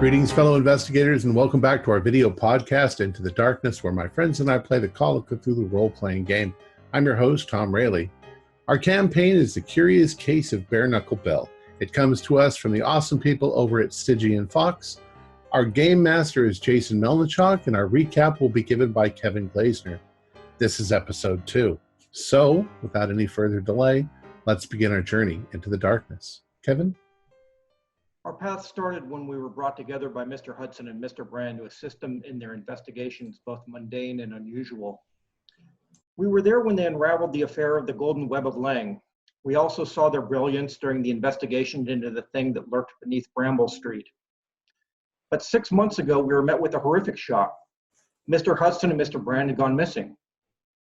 Greetings, fellow investigators, and welcome back to our video podcast, Into the Darkness, where my friends and I play the Call of Cthulhu role-playing game. I'm your host, Tom Rayleigh. Our campaign is The Curious Case of Bare Knuckle Bill. It comes to us from the awesome people over at Stygian Fox. Our game master is Jason Melnichuk, and our recap will be given by Kevin Glazner. This is episode 2. So, without any further delay, let's begin our journey into the darkness. Kevin? Our path started when we were brought together by Mr. Hudson and Mr. Brand to assist them in their investigations, both mundane and unusual. We were there when they unraveled the affair of the Golden Web of Lang. We also saw their brilliance during the investigation into the thing that lurked beneath Bramble Street. But 6 months ago, we were met with a horrific shock. Mr. Hudson and Mr. Brand had gone missing.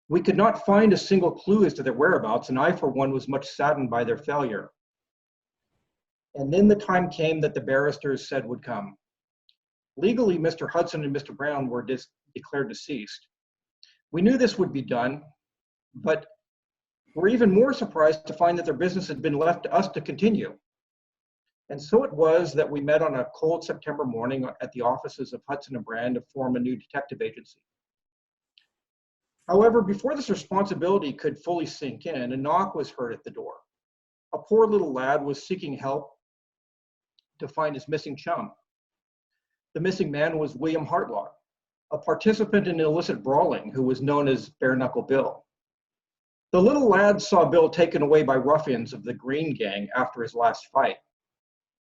We could not find a single clue as to their whereabouts, and I, for one, was much saddened by their failure. And then the time came that the barristers said would come. Legally, Mr. Hudson and Mr. Brown were declared deceased. We knew this would be done, but we're even more surprised to find that their business had been left to us to continue. And so it was that we met on a cold September morning at the offices of Hudson and Brand to form a new detective agency. However, before this responsibility could fully sink in, a knock was heard at the door. A poor little lad was seeking help to find his missing chum. The missing man was William Hartlock, a participant in illicit brawling who was known as Bare Knuckle Bill. The little lad saw Bill taken away by ruffians of the Green Gang after his last fight.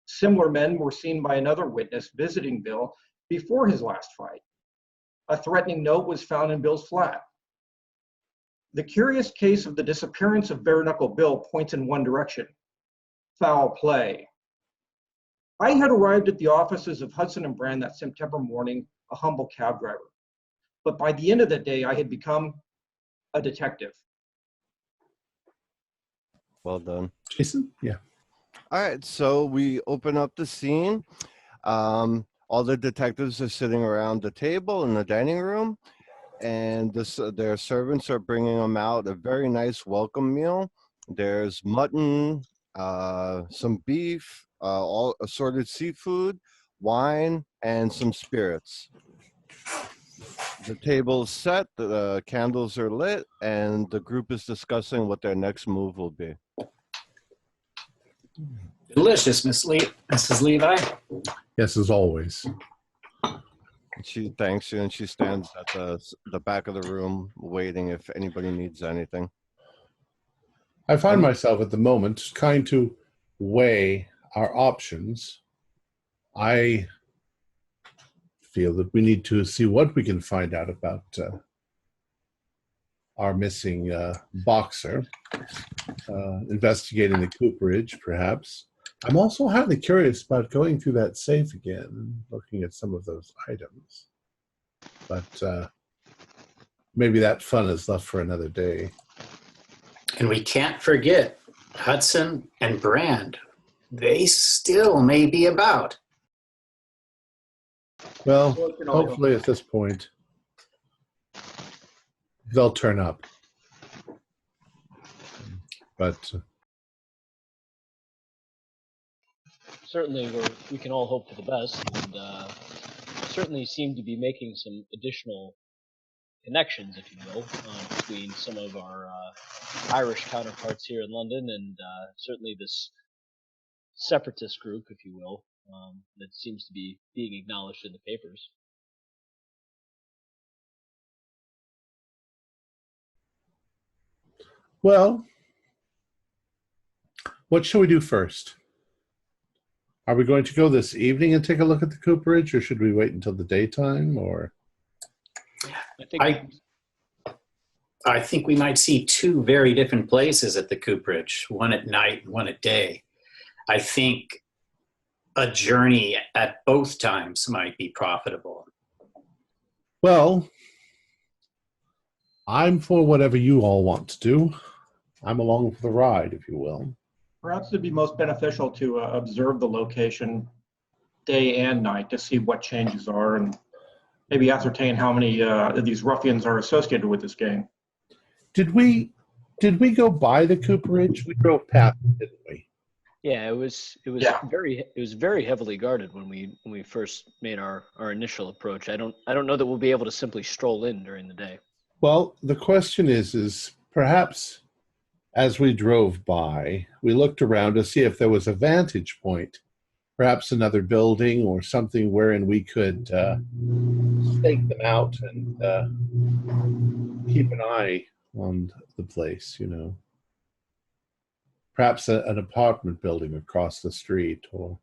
Similar men were seen by another witness visiting Bill before his last fight. A threatening note was found in Bill's flat. The curious case of the disappearance of Bare Knuckle Bill points in one direction: foul play. I had arrived at the offices of Hudson and Brand that September morning, a humble cab driver. But by the end of the day, I had become a detective. Well done. Jason? Yeah. All right, so we open up the scene. All the detectives are sitting around the table in the dining room, and their servants are bringing them out a very nice welcome meal. There's mutton, some beef, all assorted seafood, wine, and some spirits. The table is set, the candles are lit, and the group is discussing what their next move will be. Delicious, Mrs. Levi. Yes, as always. She thanks you, and she stands at the back of the room waiting if anybody needs anything. I find myself at the moment trying to weigh our options. I feel that we need to see what we can find out about our missing boxer, investigating the cooperage, perhaps. I'm also highly curious about going through that safe again and looking at some of those items. But maybe that fun is left for another day. And we can't forget Hudson and Brand. They still may be about. Well, hopefully at this point, they'll turn up. But certainly we can all hope for the best, and certainly seem to be making some additional connections, if you will, between some of our Irish counterparts here in London and certainly this separatist group, if you will, that seems to be being acknowledged in the papers. well, what shall we do first? Are we going to go this evening and take a look at the cooperage, or should we wait until the daytime? Or I think we might see two very different places at the cooperage, one at night and one at day. I think a journey at both times might be profitable. well, I'm for whatever you all want to do. I'm along for the ride, if you will. Perhaps it'd be most beneficial to observe the location day and night to see what changes are and maybe ascertain how many of these ruffians are associated with this gang. Did we go by the cooperage? We drove past it, didn't we? Yeah, it was Yeah. very heavily guarded when we first made our initial approach. I don't know that we'll be able to simply stroll in during the day. Well, the question is perhaps as we drove by, we looked around to see if there was a vantage point, perhaps another building or something wherein we could stake them out and keep an eye on the place, you know. Perhaps an apartment building across the street or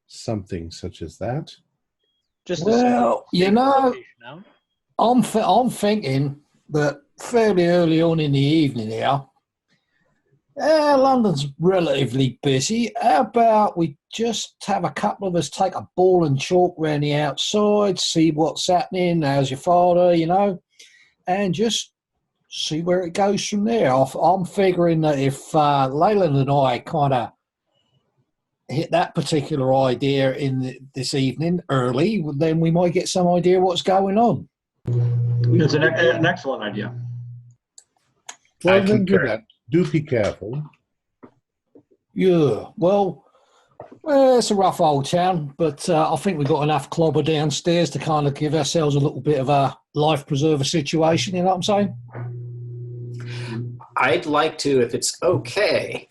something such as that. Just Well, you know, I'm thinking that fairly early on in the evening here, London's relatively busy. How about we just have a couple of us take a ball and chalk round the outside, see what's happening, how's your father, you know, and just see where it goes from there. I'm figuring that if Leyland and I kind of hit that particular idea this evening early, then we might get some idea what's going on. It's an excellent idea. Well, then do that. Do be careful. Yeah, well, it's a rough old town, but I think we've got enough clobber downstairs to kind of give ourselves a little bit of a life preserver situation, you know what I'm saying? I'd like to, if it's okay,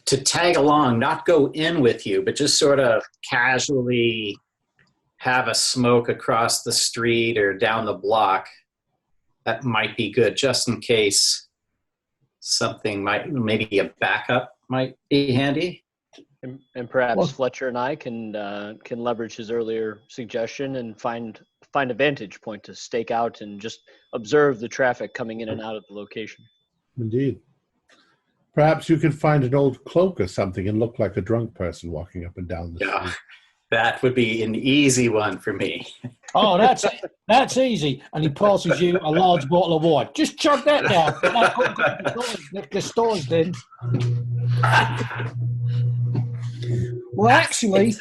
to tag along, not go in with you, but just sort of casually have a smoke across the street or down the block. That might be good, just in case something maybe a backup might be handy. And perhaps Fletcher and I can leverage his earlier suggestion and find a vantage point to stake out and just observe the traffic coming in and out of the location. Indeed. Perhaps you can find an old cloak or something and look like a drunk person walking up and down the street. That would be an easy one for me. Oh, that's easy. And he passes you a large bottle of wine. Just chug that down. The store's then. Well, actually,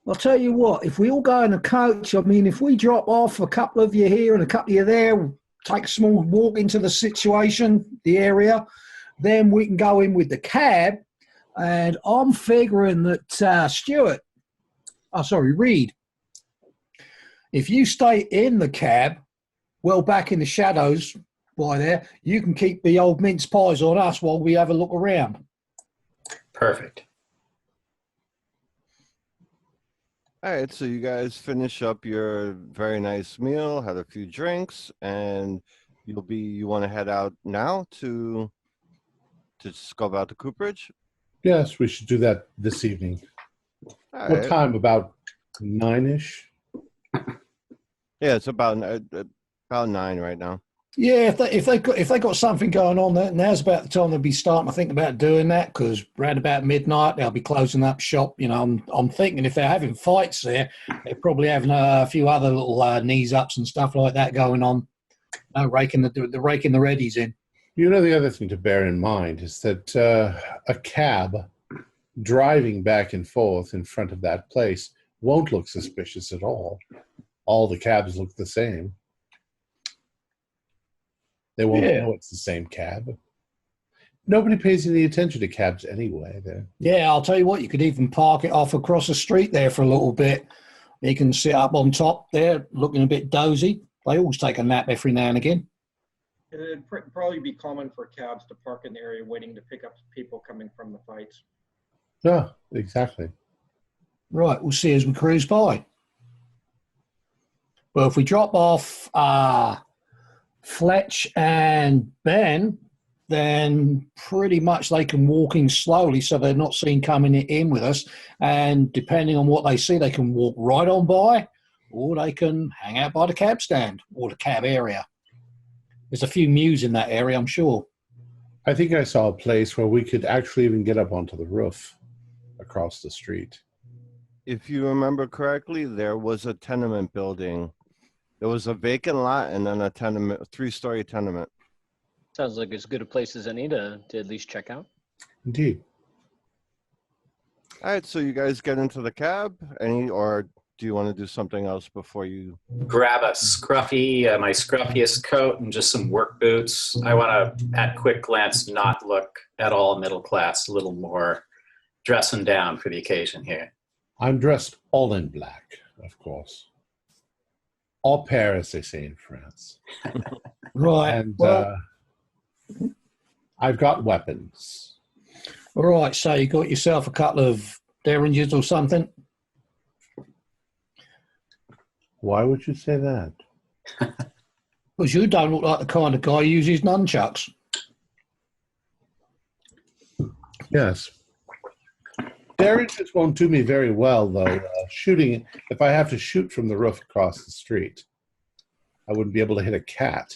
I'll tell you what. If we all go in a coach, I mean, if we drop off a couple of you here and a couple of you there, take a small walk into the situation, the area, then we can go in with the cab. And I'm figuring that Reed, if you stay in the cab, well back in the shadows by there, you can keep the old mince pies on us while we have a look around. Perfect. All right, so you guys finish up your very nice meal, had a few drinks, and you want to head out now to scope out the cooperage? Yes, we should do that this evening. All What right. time? About 9-ish? Yeah, it's about 9 right now. Yeah, if they got something going on, now's about the time they'll be starting to think about doing that, because around about midnight they'll be closing up shop. You know, I'm thinking if they're having fights there, they're probably having a few other little knees ups and stuff like that going on. Raking the readies in. You know, the other thing to bear in mind is that a cab driving back and forth in front of that place won't look suspicious at all. All the cabs look the same. They won't know it's the same cab. Nobody pays any attention to cabs anyway. Yeah, I'll tell you what, you could even park it off across the street there for a little bit. You can sit up on top there looking a bit dozy. They always take a nap every now and again. It'd probably be common for cabs to park in the area waiting to pick up people coming from the fights. Yeah, exactly. Right, we'll see as we cruise by. Well, if we drop off Fletch and Ben, then pretty much they can walk in slowly so they're not seen coming in with us. And depending on what they see, they can walk right on by, or they can hang out by the cab stand or the cab area. There's a few mews in that area, I'm sure. I think I saw a place where we could actually even get up onto the roof across the street. If you remember correctly, there was a tenement building. There was a vacant lot and then a 3-story tenement. Sounds like as good a place as any to at least check out. Indeed. All right, so you guys get into the cab, or do you want to do something else before you? Grab a my scruffiest coat and just some work boots. I want to, at quick glance, not look at all middle class, a little more dressing down for the occasion here. I'm dressed all in black, of course. All pair, as they say in France. Right. And well, I've got weapons. all right. So you got yourself a couple of derringers or something? Why would you say that? Because you don't look like the kind of guy who uses nunchucks. Yes. Derringers won't do me very well, though. Shooting, if I have to shoot from the roof across the street, I wouldn't be able to hit a cat.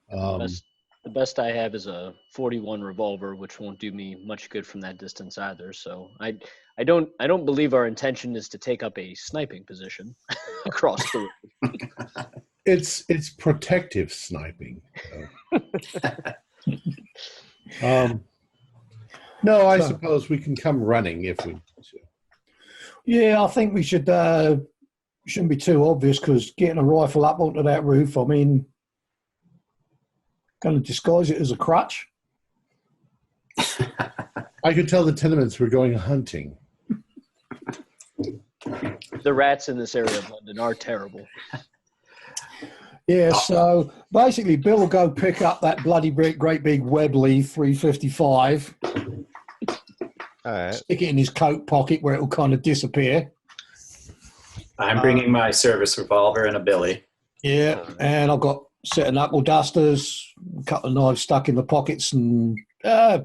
The best I have is a 41 revolver, which won't do me much good from that distance either. So I don't believe our intention is to take up a sniping position across the room. It's protective sniping. No, I suppose we can come running if we need to. Yeah, I think we should. Shouldn't be too obvious because getting a rifle up onto that roof, I mean, going to disguise it as a crutch. I could tell the tenements we're going hunting. The rats in this area of London are terrible. Yeah, so basically, Bill will go pick up that bloody great big Webley 355, All right. stick it in his coat pocket where it will kind of disappear. I'm bringing my service revolver and a billy. Yeah, and I've got a set of knuckle dusters, a couple of knives stuck in the pockets, and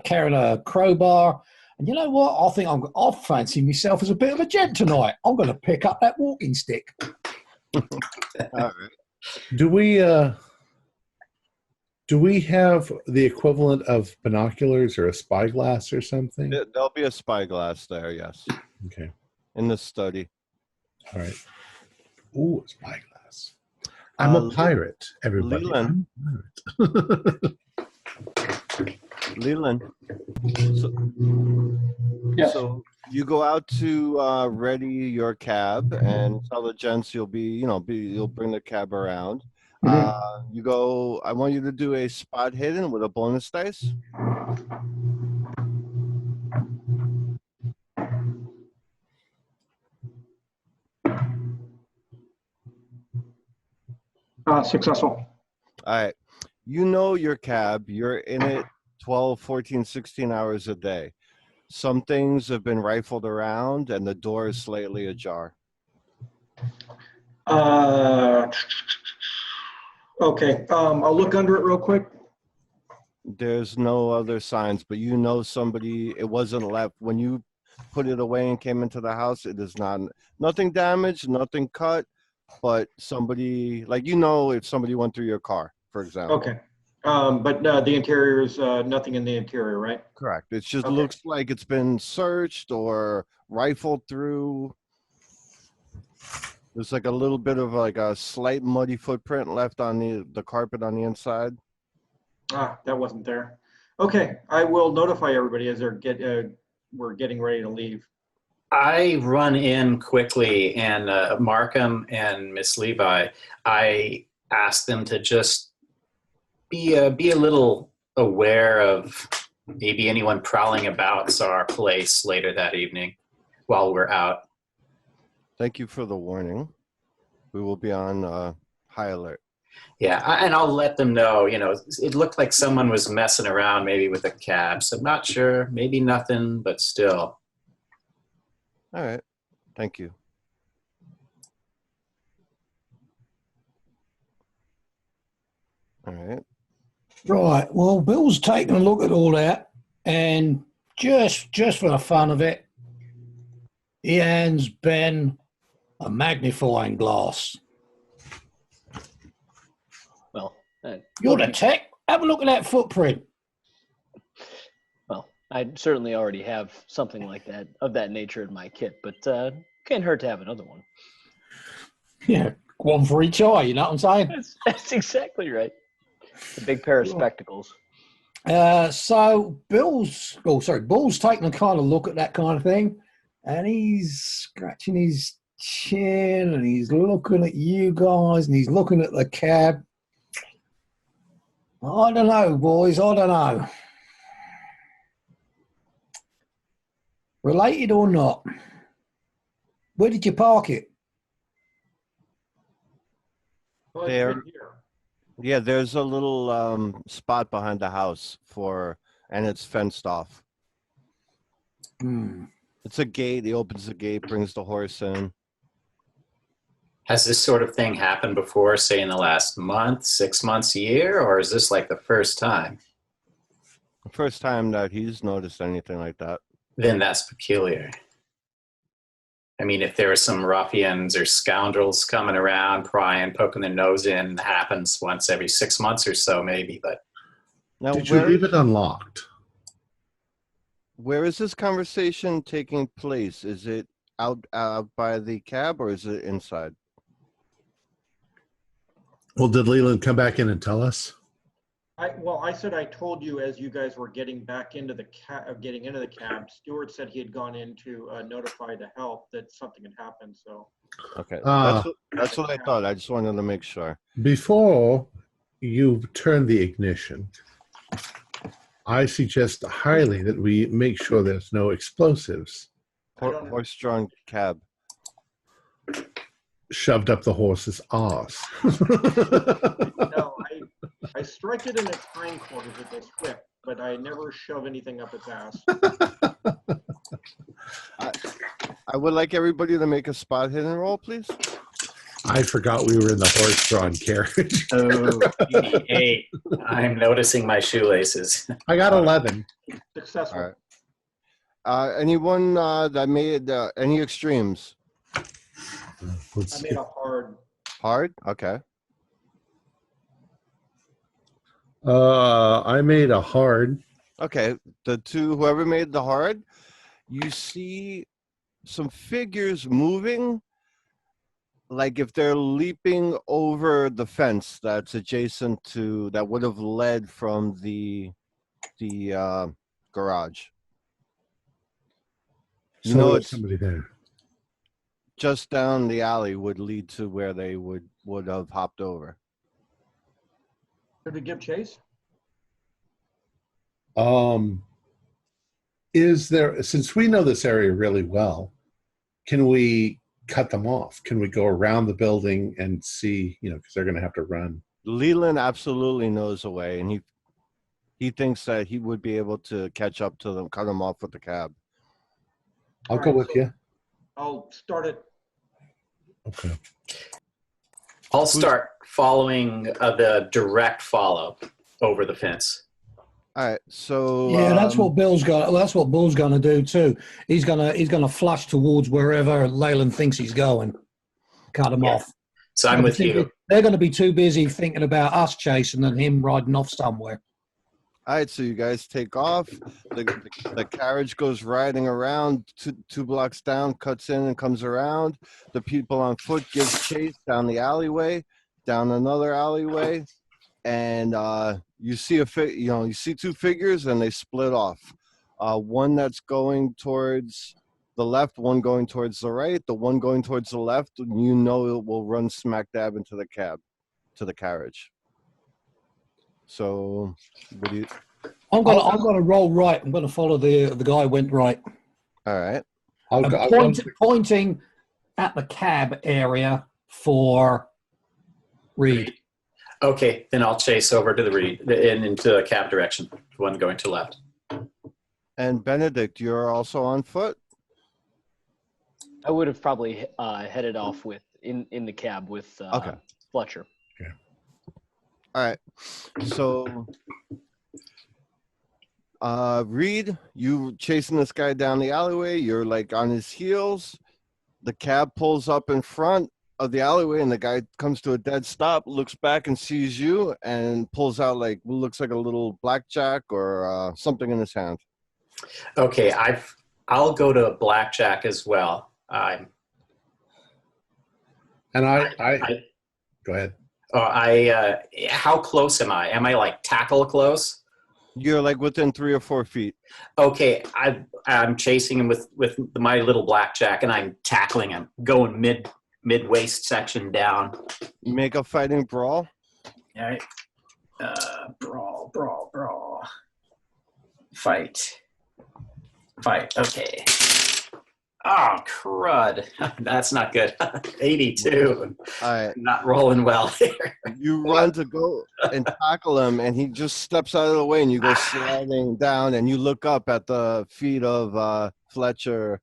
carrying a crowbar. And you know what? I think I'll fancy myself as a bit of a gent tonight. I'm going to pick up that walking stick. All right. Do we have the equivalent of binoculars or a spyglass or something? There'll be a spyglass there, yes, Okay. in the study. All right. Ooh, a spyglass. I'm a pirate, everybody. Leland. I'm a pirate. Leland. So, Yes. so you go out to ready your cab and tell the gents you'll bring the cab around. You go. I want you to do a spot hidden with a bonus dice. Successful. All right. You know your cab. You're in it 12, 14, 16 hours a day. Some things have been rifled around and the door is slightly ajar. Okay. I'll look under it real quick. There's no other signs, but you know somebody, it wasn't left. When you put it away and came into the house, it is nothing damaged, nothing cut, but somebody, like, if somebody went through your car, for example. Okay. But the interior is nothing in the interior, right? Correct. It just Okay. looks like it's been searched or rifled through. There's like a little bit of like a slight muddy footprint left on the carpet on the inside. That wasn't there. Okay, I will notify everybody as we're getting ready to leave. I run in quickly, and Markham and Miss Levi, I ask them to just be a little aware of maybe anyone prowling about our place later that evening while we're out. Thank you for the warning. We will be on high alert. Yeah, and I'll let them know, it looked like someone was messing around maybe with a cab, so I'm not sure, maybe nothing, but still. All right. Thank you. All right. Right. Well, Bill's taking a look at all that, and just for the fun of it, he hands Ben a magnifying glass. Well, You're the tech. Have a look at that footprint. well, I certainly already have something like that of that nature in my kit, but can't hurt to have another one. Yeah, one for each eye. You know what I'm saying? That's exactly right. A big pair of spectacles. So Bull's taking a kind of look at that kind of thing, and he's scratching his chin, and he's looking at you guys, and he's looking at the cab. I don't know, boys. I don't know. Related or not? Where did you park it? Well, it's There. right here. Yeah, there's a little spot behind the house and it's fenced off. Hmm. It's a gate. He opens the gate, brings the horse in. Has this sort of thing happened before, say in the last month, 6 months, year, or is this like the first time? The first time that he's noticed anything like that. Then that's peculiar. I mean, if there are some ruffians or scoundrels coming around, prying, poking their nose in, happens once every 6 months or so, maybe. But Now, Did you leave it unlocked? where is this conversation taking place? Is it out by the cab or is it inside? Well, did Leland come back in and tell us? I said I told you as you guys were getting back into the cab. Stuart said he had gone in to notify the help that something had happened. So Okay, Ah. that's what I thought. I just wanted to make sure. Before you turn the ignition, I suggest highly that we make sure there's no explosives Horse-drawn cab. shoved up the horse's arse. no, I strike it in its hindquarters with this whip, but I never shove anything up its ass. I would like everybody to make a spot hidden roll, please. I forgot we were in the horse-drawn carriage. oh, 8. I'm noticing my shoelaces. I got 11. Successful. All right. Anyone that made any extremes? I made a hard. Hard? Okay. I made a hard. Okay. Whoever made the hard, you see some figures moving, like if they're leaping over the fence that's adjacent to, that would have led from the garage. You So know, there's it's somebody there. just down the alley would lead to where they would have hopped over. Should we give chase? Is there, since we know this area really well, can we cut them off? Can we go around the building and see, because they're going to have to run? Leland absolutely knows a way, and he thinks that he would be able to catch up to them, cut them off with the cab. I'll All go right, with so you. I'll start it. Okay. I'll start following the direct follow over the fence. All right, so Yeah, that's what Bill's got. Well, that's what Bull's going to do too. He's gonna flash towards wherever Leyland thinks he's going. Cut him off. So I'm with you. They're going to be too busy thinking about us chasing and him riding off somewhere. All right, so you guys take off. The carriage goes riding around two blocks down, cuts in and comes around. The people on foot give chase down the alleyway, down another alleyway, and you see you see two figures and they split off. One that's going towards the left, one going towards the right. The one going towards the left, it will run smack dab into the carriage. So, what do you? I'm gonna roll right. I'm gonna follow the guy went right. All right. Pointing at the cab area for Reed. Okay, then I'll chase over to the Reed and into the cab direction, the one going to left. And Benedict, you're also on foot? I would have probably headed off in the cab with Okay. Fletcher. Okay. All right. So, Reed, you chasing this guy down the alleyway. You're like on his heels. The cab pulls up in front of the alleyway, and the guy comes to a dead stop, looks back and sees you, and pulls out looks like a little blackjack or something in his hand. Okay, I'll go to blackjack as well. I go ahead. How close am I? Am I like tackle close? You're like within 3 or 4 feet. Okay, I'm chasing him with my little blackjack, and I'm tackling him, going mid waist section down. Make a fighting brawl. All right. Brawl. Fight. Okay. Oh, crud. That's not good. 82. All right. Not rolling well here. You run to go and tackle him, and he just steps out of the way, and you go sliding down, and you look up at the feet of Fletcher.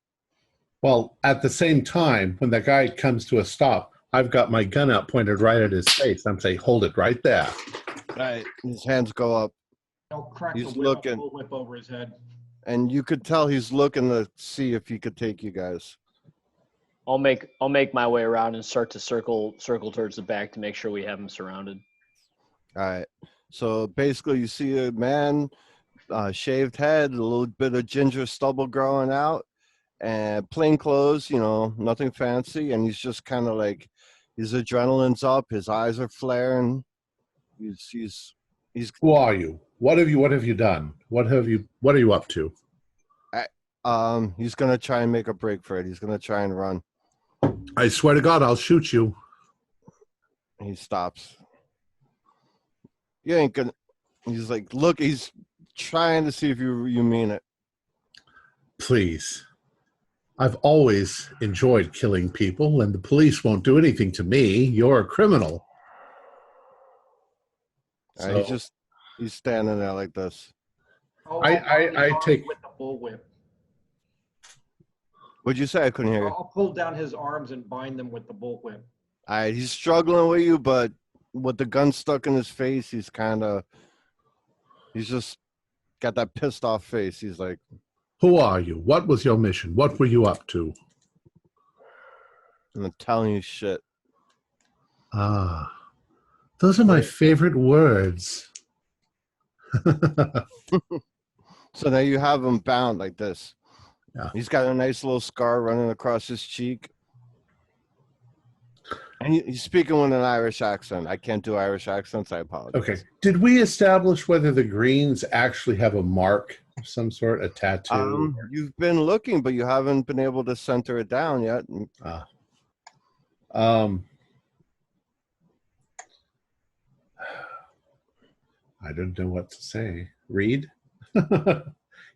Well, at the same time, when the guy comes to a stop, I've got my gun out pointed right at his face. I'm saying, hold it right there. Right. His hands go up, I'll crack He's the looking. whip over his head. and you could tell he's looking to see if he could take you guys. I'll make my way around and start to circle towards the back to make sure we have him surrounded. All right. So basically, you see a man, shaved head, a little bit of ginger stubble growing out, and plain clothes. You know, nothing fancy, and he's just kind of like, his adrenaline's up, his eyes are flaring. He's. Who are you? What have you done? What are you up to? He's gonna try and make a break for it. He's gonna try and run. I swear to God, I'll shoot you. He stops. You ain't gonna. He's like, look. He's trying to see if you mean it. Please. I've always enjoyed killing people, and the police won't do anything to me. You're a criminal. He's standing there like this. I take. with the bullwhip. What'd you say? I couldn't hear you. I'll pull down his arms and bind them with the bullwhip. All right, he's struggling with you, but with the gun stuck in his face, he's just got that pissed off face. He's like, Who are you? What was your mission? What were you up to? I'm telling you shit. Ah, those are my favorite words. So now you have him bound like this. Yeah. He's got a nice little scar running across his cheek. And he's speaking with an Irish accent. I can't do Irish accents. I apologize. Okay. Did we establish whether the greens actually have a mark of some sort, a tattoo? You've been looking, but you haven't been able to center it down yet. I don't know what to say. Reed?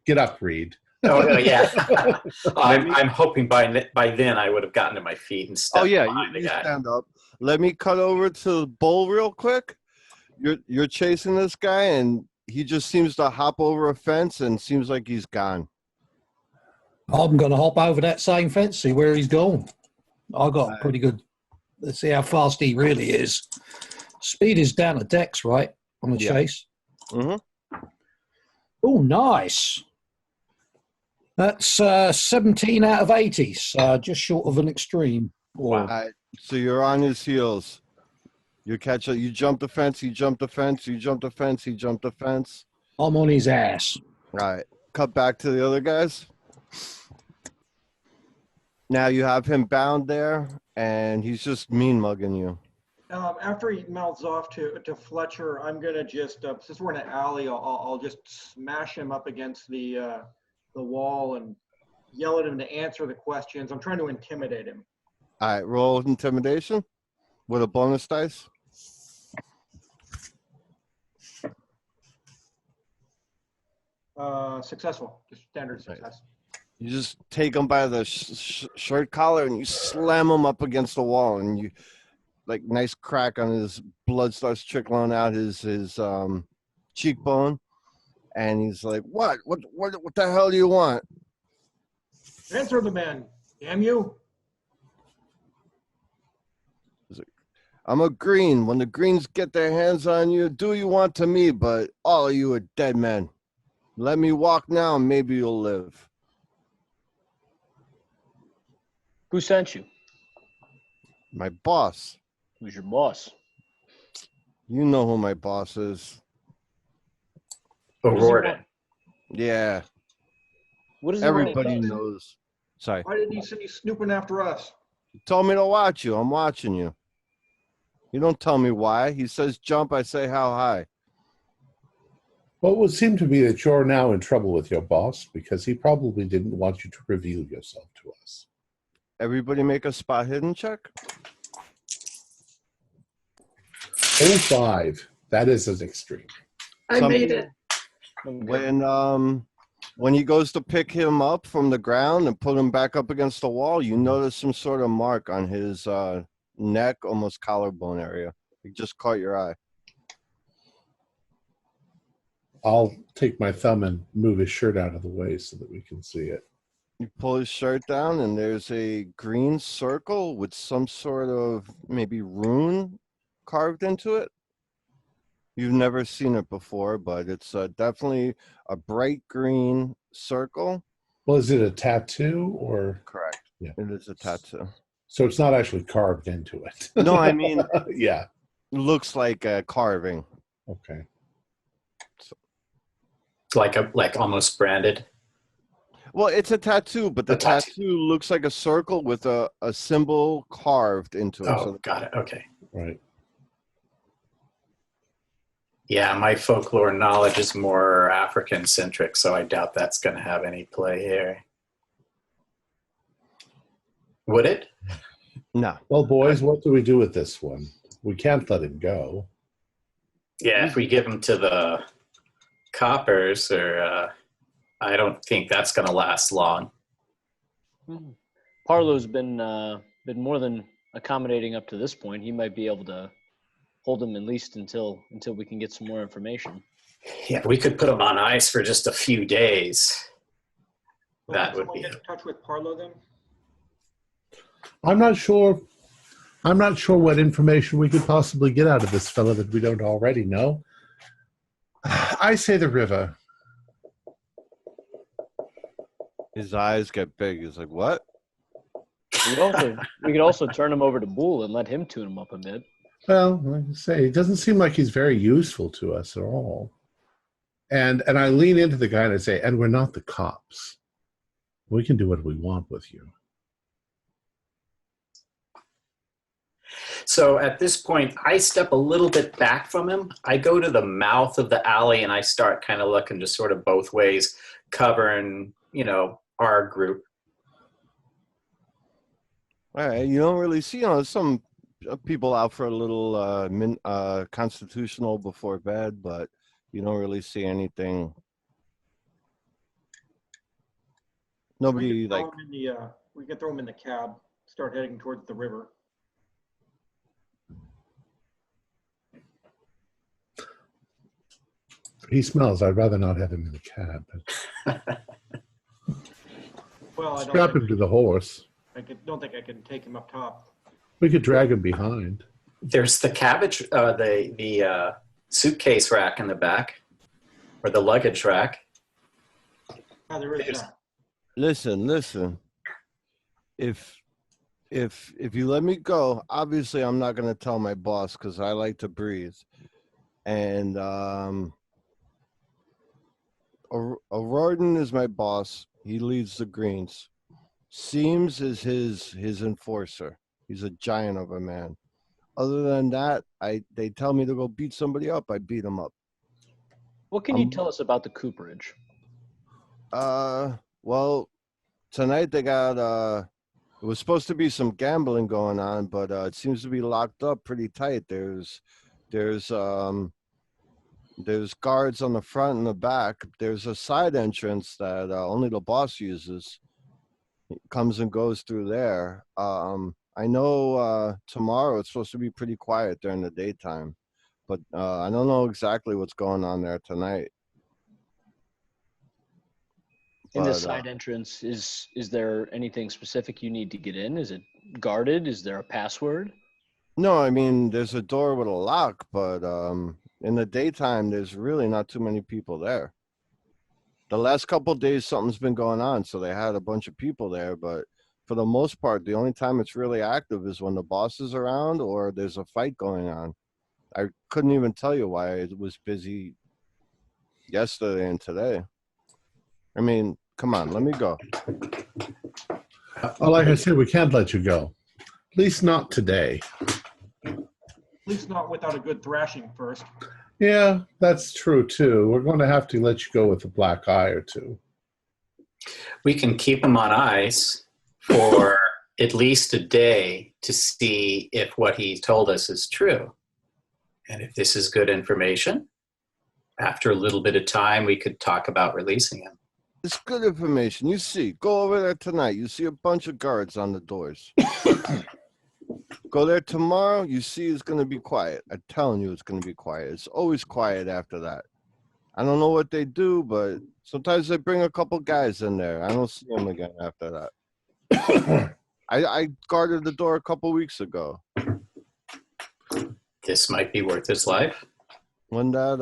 Get up, Reed. Oh yeah. I'm hoping by then I would have gotten to my feet and stepped behind the you guy. stand up. Let me cut over to Bull real quick. You're chasing this guy, and he just seems to hop over a fence and seems like he's gone. I'm going to hop over that same fence, see where he's gone. I got pretty good. Let's see how fast he really is. Speed is down at Dex, right? On the chase. Mm-hmm. Oh, nice. That's 17 out of 80, so just short of an extreme. Wow. So you're on his heels. You catch it. You jump the fence. He jumped the fence. You jump the fence. He jumped the fence. I'm on his ass. All right. Cut back to the other guys. Now you have him bound there, and he's just mean mugging you. After he mouths off to Fletcher, I'm gonna just since we're in an alley, I'll just smash him up against the wall and yell at him to answer the questions. I'm trying to intimidate him. All right, roll intimidation with a bonus dice. Successful, just standard success. You just take him by the shirt collar and you slam him up against the wall, and you like nice crack on his blood starts trickling out his cheekbone, and he's like, "What the hell do you want?" Answer the man, damn you! I'm a green. When the greens get their hands on you, do you want to me? But all of you are dead men. Let me walk now, and maybe you'll live. Who sent you? My boss. Who's your boss? You know who my boss is. O'Riordan. Yeah. What is Everybody knows. Sorry. Why didn't he say he's snooping after us? He told me to watch you. I'm watching you. You don't tell me why. He says jump, I say how high. Well, it would seem to be that you're now in trouble with your boss because he probably didn't want you to reveal yourself to us. Everybody make a spot hidden check. 05. That is an extreme. I made it. When When he goes to pick him up from the ground and put him back up against the wall, you notice some sort of mark on his neck, almost collarbone area. It just caught your eye. I'll take my thumb and move his shirt out of the way so that we can see it. You pull his shirt down, and there's a green circle with some sort of maybe rune carved into it. You've never seen it before, but it's definitely a bright green circle. Well, is it a tattoo or? Correct. Yeah. It is a tattoo. So it's not actually carved into it. No, I mean, yeah. looks like a carving. Okay. Like almost branded. Well, it's a tattoo, but the tattoo looks like a circle with a symbol carved into it. Oh, So got it. Okay. Right. Yeah, my folklore knowledge is more African-centric, so I doubt that's going to have any play here. Would it? no. Well, boys, what do we do with this one? We can't let him go. Yeah, if we give them to the coppers, or I don't think that's going to last long. Parlo's been more than accommodating up to this point. He might be able to hold him at least until we can get some more information. Yeah, we could put them on ice for just a few days. Well, That can would someone be get in touch with Parlo then? I'm not sure what information we could possibly get out of this fellow that we don't already know. I say the river. His eyes get big. He's like, what? We could also turn him over to Bull and let him tune him up a bit. Well, like I say, it doesn't seem like he's very useful to us at all. And I lean into the guy and I say, and we're not the cops. We can do what we want with you. So at this point, I step a little bit back from him. I go to the mouth of the alley and I start kind of looking just sort of both ways, covering, our group. All right, you don't really see, some people out for a little constitutional before bed, but you don't really see anything. Nobody like. We could throw him in the cab. Start heading towards the river. He smells. I'd rather not have him in the cab. But Well, strap him to the horse. don't think I can take him up top. We could drag him behind. There's the cabbage, the suitcase rack in the back, or the luggage rack. Oh, there is that. Listen. If you let me go, obviously I'm not going to tell my boss because I like to breathe. And O'Riordan is my boss. He leads the Greens. Seams is his enforcer. He's a giant of a man. Other than that, they tell me to go beat somebody up. I beat them up. What can you tell us about the cooperage? Well, tonight they got it was supposed to be some gambling going on, but it seems to be locked up pretty tight. There's guards on the front and the back. There's a side entrance that only the boss uses. It comes and goes through there. I know tomorrow it's supposed to be pretty quiet during the daytime, but I don't know exactly what's going on there tonight. In the side entrance, is there anything specific you need to get in? Is it guarded? Is there a password? No, I mean, there's a door with a lock, but in the daytime, there's really not too many people there. The last couple of days, something's been going on, so they had a bunch of people there, but for the most part, the only time it's really active is when the boss is around or there's a fight going on. I couldn't even tell you why it was busy yesterday and today. I mean, come on, let me go. Well, like I said, we can't let you go. At least not today. At least not without a good thrashing first. Yeah, that's true, too. We're going to have to let you go with a black eye or two. We can keep him on ice for at least a day to see if what he told us is true. And if this is good information, after a little bit of time, we could talk about releasing him. It's good information. You see, go over there tonight. You see a bunch of guards on the doors. Go there tomorrow. You see it's going to be quiet. I'm telling you it's going to be quiet. It's always quiet after that. I don't know what they do, but sometimes they bring a couple guys in there. I don't see them again after that. I guarded the door a couple weeks ago. This might be worth his life. When that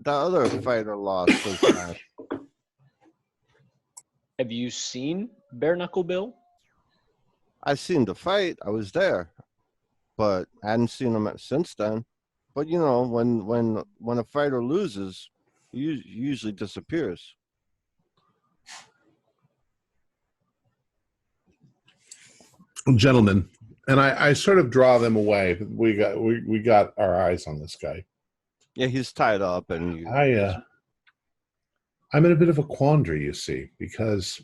other fighter lost his life. Have you seen Bare Knuckle Bill? I seen the fight. I was there, but I hadn't seen him since then. But you know, when a fighter loses, he usually disappears. Gentlemen, and I sort of draw them away. We got our eyes on this guy. Yeah, he's tied up, and I'm in a bit of a quandary, you see, because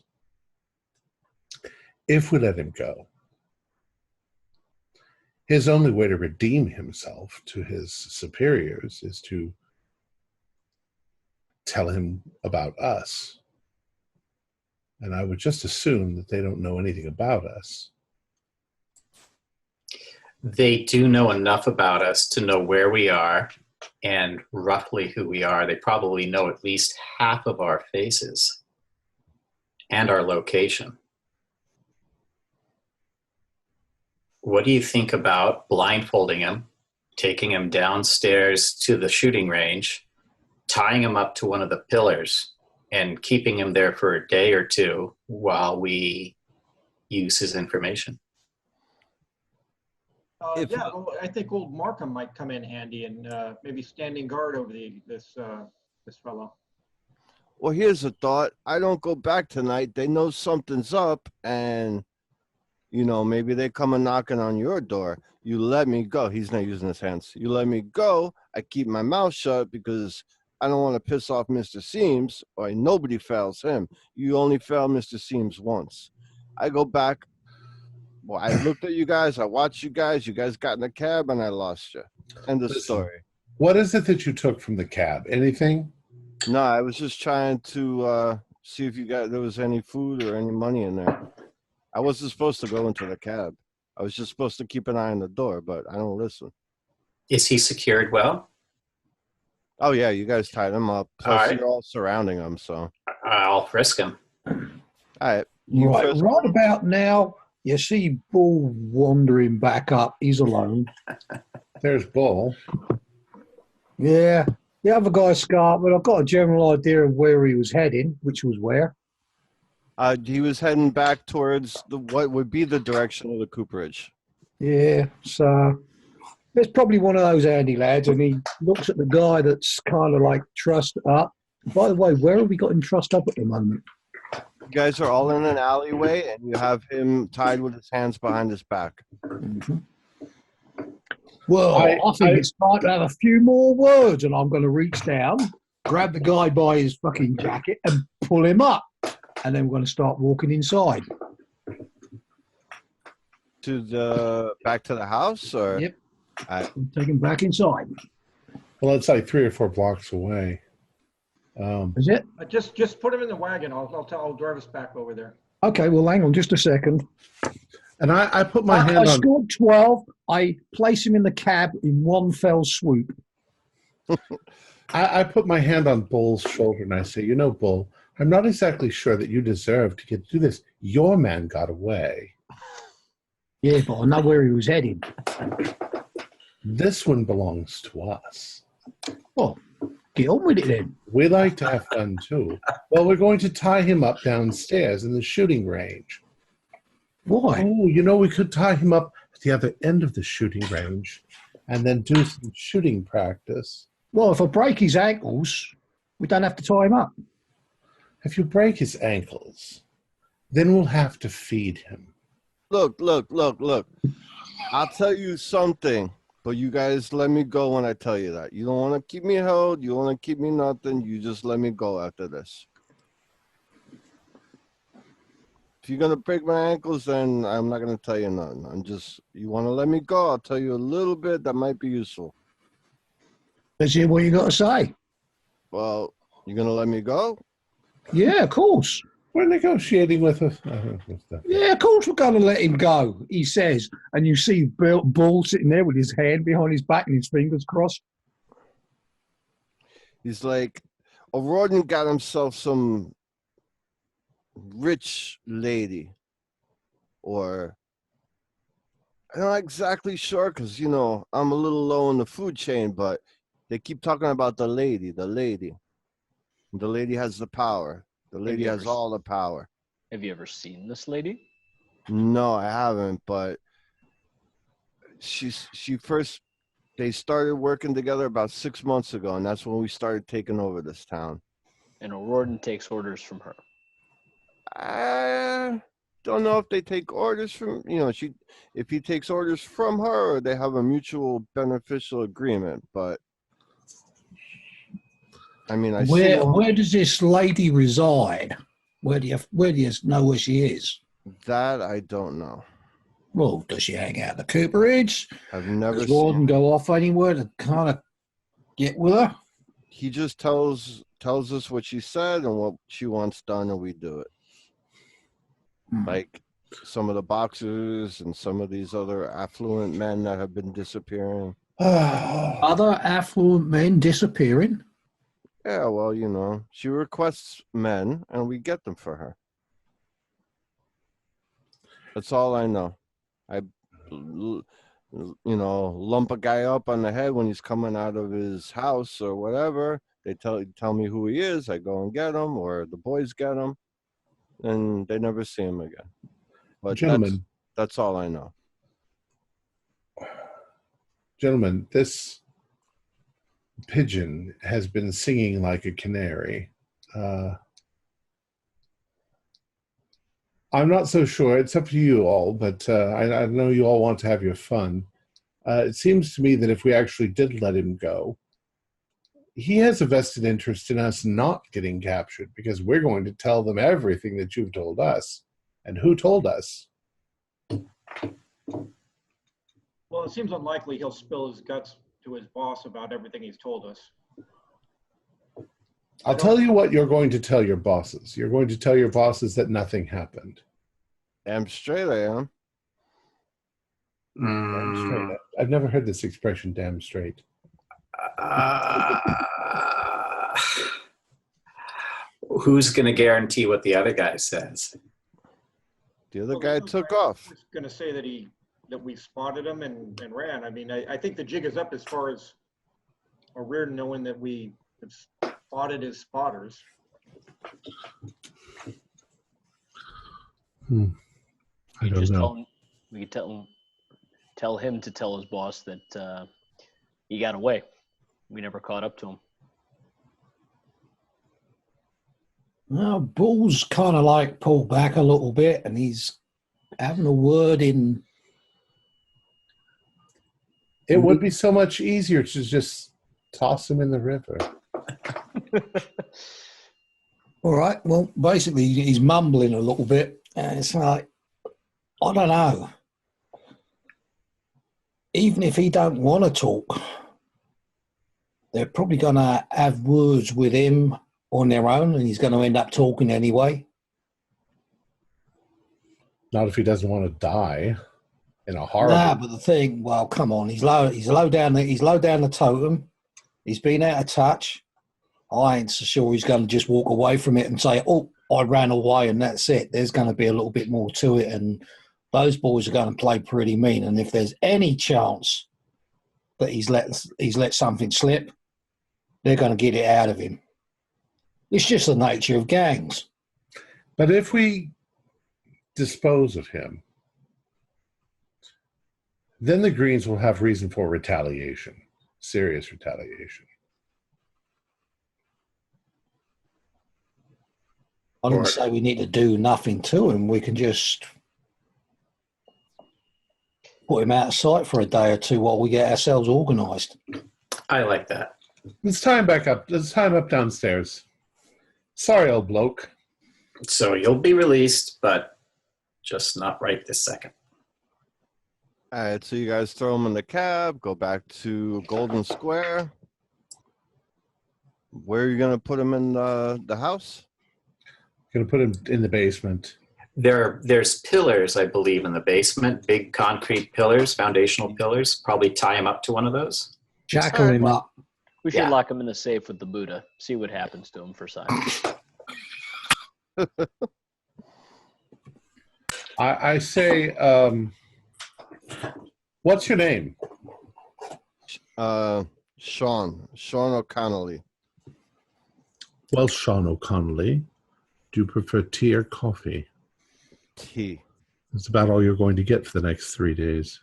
if we let him go, his only way to redeem himself to his superiors is to tell him about us. And I would just assume that they don't know anything about us. They do know enough about us to know where we are and roughly who we are. They probably know at least half of our faces and our location. What do you think about blindfolding him, taking him downstairs to the shooting range, tying him up to one of the pillars, and keeping him there for a day or two while we use his information? Well, I think old Markham might come in handy and maybe standing guard over this fellow. Well, here's a thought. I don't go back tonight. They know something's up, and you know, maybe they come and knocking on your door. You let me go. He's not using his hands. You let me go. I keep my mouth shut because I don't want to piss off Mr. Seams, or nobody fails him. You only fail Mr. Seams once. I go back. Well, I looked at you guys. I watched you guys. You guys got in the cab, and I lost you. End of story. What is it that you took from the cab? Anything? No, I was just trying to see if you guys there was any food or any money in there. I wasn't supposed to go into the cab. I was just supposed to keep an eye on the door, but I don't listen. Is he secured well? Oh, yeah, you guys tied him up. Plus, you're all surrounding him, so. I'll frisk him. All right. Right about now, you see Bull wandering back up. He's alone. There's Bull. Yeah. The other guy's scarred, but I've got a general idea of where he was heading, which was where. He was heading back towards what would be the direction of the cooperage. Yeah, so there's probably one of those handy lads, and he looks at the guy that's kind of like trussed up. By the way, where have we got him trussed up at the moment? You guys are all in an alleyway, and you have him tied with his hands behind his back. Mm-hmm. Well, I think it's time to have a few more words, and I'm going to reach down, grab the guy by his fucking jacket, and pull him up. And then we're going to start walking inside. Back to the house, or? Yep. Take him back inside. Well, it's like 3 or 4 blocks away. Is it? Just put him in the wagon. I'll drive us back over there. Okay. Well, hang on just a second. And I put my hand on. I scored 12. I place him in the cab in one fell swoop. I put my hand on Bull's shoulder and I say, you know, Bull, I'm not exactly sure that you deserve to get to do this. Your man got away. Yeah, but I know where he was heading. This one belongs to us. Well, get on with it then. We like to have fun too. Well, we're going to tie him up downstairs in the shooting range. Why? Oh, you know, we could tie him up at the other end of the shooting range and then do some shooting practice. Well, if I break his ankles, we don't have to tie him up. If you break his ankles, then we'll have to feed him. Look. I'll tell you something, but you guys let me go when I tell you that. You don't want to keep me held. You want to keep me nothing. You just let me go after this. If you're going to break my ankles, then I'm not going to tell you nothing. You want to let me go, I'll tell you a little bit that might be useful. Let's hear what you got to say. Well, you going to let me go? Yeah, of course. We're negotiating with us. Yeah, of course we're going to let him go, he says. And you see Bull sitting there with his hand behind his back and his fingers crossed. He's like, O'Riordan got himself some rich lady, or I'm not exactly sure because, you know, I'm a little low in the food chain, but they keep talking about the lady. The lady has the power. The lady has all the power. Have you ever seen this lady? No, I haven't, but they started working together about 6 months ago, and that's when we started taking over this town. And O'Riordan takes orders from her. I don't know if they take orders from, you know, if he takes orders from her or they have a mutual beneficial agreement, but I mean, Where does this lady reside? Where do you know where she is? That I don't know. Well, does she hang out at the cooperage? I've never Does Rawdon go off anywhere to kind of get with her? He just tells us what she said and what she wants done, and we do it. Like some of the boxers and some of these other affluent men that have been disappearing. Other affluent men disappearing? Yeah, well, you know, she requests men, and we get them for her. That's all I know. I, you know, lump a guy up on the head when he's coming out of his house or whatever. They tell me who he is. I go and get him, or the boys get him, and they never see him again. But Gentlemen, that's all I know. Gentlemen, this pigeon has been singing like a canary. I'm not so sure. It's up to you all, but I know you all want to have your fun. It seems to me that if we actually did let him go, he has a vested interest in us not getting captured because we're going to tell them everything that you've told us. And who told us? Well, it seems unlikely he'll spill his guts to his boss about everything he's told us. I'll tell you what you're going to tell your bosses. You're going to tell your bosses that nothing happened. Damn straight I am. Damn straight. I've never heard this expression, damn straight. Who's going to guarantee what the other guy says? The other guy took off. I was going to say that we spotted him and ran. I mean, I think the jig is up as far as O'Riordan knowing that we have spotted his spotters. I don't know. We could tell him to tell his boss that he got away. We never caught up to him. Well, Bull's kind of like pulled back a little bit, and he's having a word in. It would be so much easier to just toss him in the river. All right. Well, basically, he's mumbling a little bit, and it's like, I don't know. Even if he don't want to talk, they're probably going to have words with him on their own, and he's going to end up talking anyway. Not if he doesn't want to die in a horrible. Nah, but the thing, well, come on, he's low down the totem. He's been out of touch. I ain't so sure he's going to just walk away from it and say, "Oh, I ran away and that's it." There's going to be a little bit more to it, and those boys are going to play pretty mean. And if there's any chance that he's let something slip, they're going to get it out of him. It's just the nature of gangs. But if we dispose of him, then the Greens will have reason for retaliation, serious retaliation. I didn't say we need to do nothing to him. We can just put him out of sight for a day or two while we get ourselves organised. I like that. Let's tie him back up. Let's tie him up downstairs. Sorry, old bloke. So you'll be released, but just not right this second. All right, so you guys throw him in the cab, go back to Golden Square. Where are you going to put him in the house? Gonna put him in the basement. There's pillars, I believe, in the basement, big concrete pillars, foundational pillars. Probably tie him up to one of those. Jackal him up. We should Yeah. lock him in the safe with the Buddha. See what happens to him for science. I say, what's your name? Sean O'Connelly. Well, Sean O'Connelly, do you prefer tea or coffee? T. That's about all you're going to get for the next 3 days.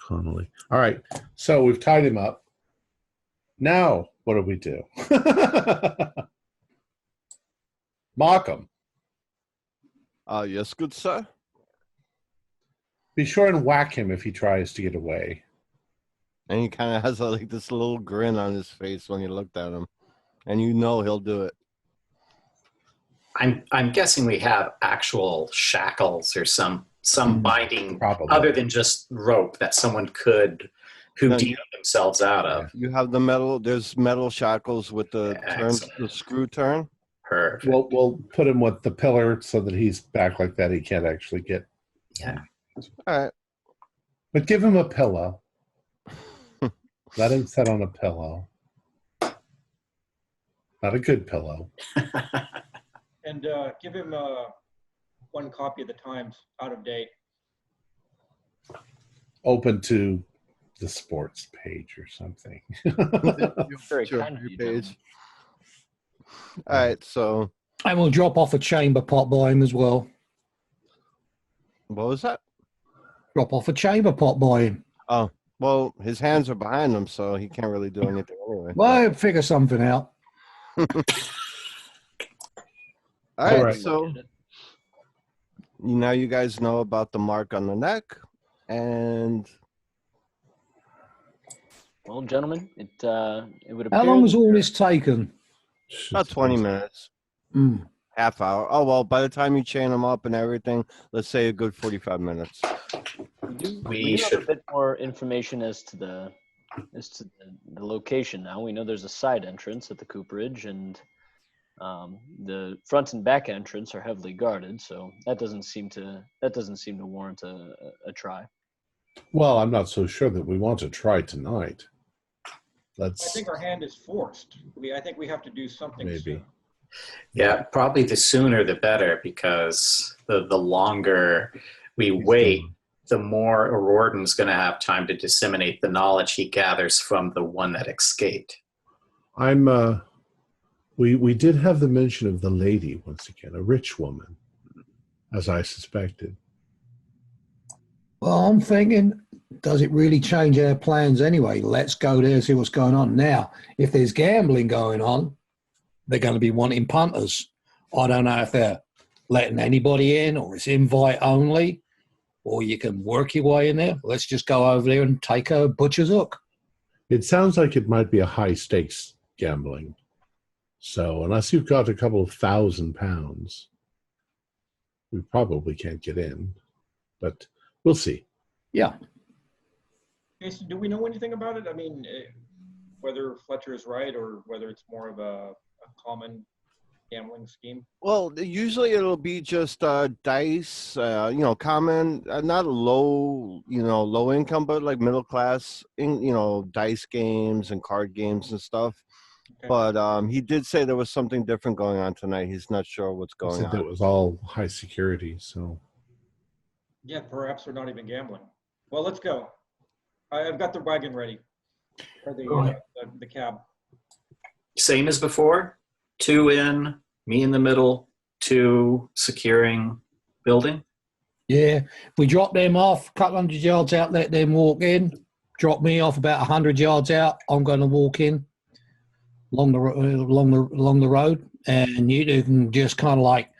Connolly. All right. So we've tied him up. Now, what do we do? Mock him. Yes, good sir. Be sure and whack him if he tries to get away. And he kind of has like this little grin on his face when you looked at him, and you know he'll do it. I'm guessing we have actual shackles or some binding, Probably. other than just rope that someone could Houdini themselves out of. You have the metal. There's metal shackles with the turn, Excellent. the screw turn. Perfect. We'll put him with the pillar so that he's back like that. He can't actually get. Yeah. All right. But give him a pillow. Let him sit on a pillow. Not a good pillow. And give him one copy of the Times, out of date. Open to the sports page or something. Very Sure, kind of you, page. All right. So And we'll drop off a chamber pot by him as well. what was that? Drop off a chamber pot by him. Oh, well, his hands are behind him, so he can't really do anything anyway. Well, figure something out. All right. right. So now you guys know about the mark on the neck, and Well, gentlemen, it would appear. How long was all this taken? about 20 minutes, Mm. half hour. Oh well, by the time you chain them up and everything, let's say a good 45 minutes. We do have a bit more information as to the location now. We know there's a side entrance at the cooperage, and the front and back entrance are heavily guarded. So that doesn't seem to warrant a try. Well, I'm not so sure that we want to try tonight. I Let's think our hand is forced. I think we have to do something maybe. soon. Yeah, probably the sooner the better, because the longer we wait, the more O'Riordan's going to have time to disseminate the knowledge he gathers from the one that escaped. I'm we did have the mention of the lady once again, a rich woman, as I suspected. Well, I'm thinking, does it really change our plans anyway? Let's go there and see what's going on. Now, if there's gambling going on, they're going to be wanting punters. I don't know if they're letting anybody in or it's invite only, or you can work your way in there. Let's just go over there and take a butcher's hook. It sounds like it might be a high stakes gambling. So unless you've got a couple of £1,000, we probably can't get in. But we'll see. Yeah. Jason, do we know anything about it? I mean, whether Fletcher is right or whether it's more of a common gambling scheme? Well, usually it'll be just dice, common, not low, low income, but like middle class, dice games and card games and stuff. Okay. But he did say there was something different going on tonight. He's not sure what's I going said that on. was all high security. So Yeah, perhaps they're not even gambling. Well, let's go. I've got the wagon ready, or the cab. Same as before, 2 in, me in the middle, 2 securing building. Yeah. We drop them off a couple hundred yards out, let them walk in. Drop me off about 100 yards out. I'm going to walk in along the road, and you two can just kind of like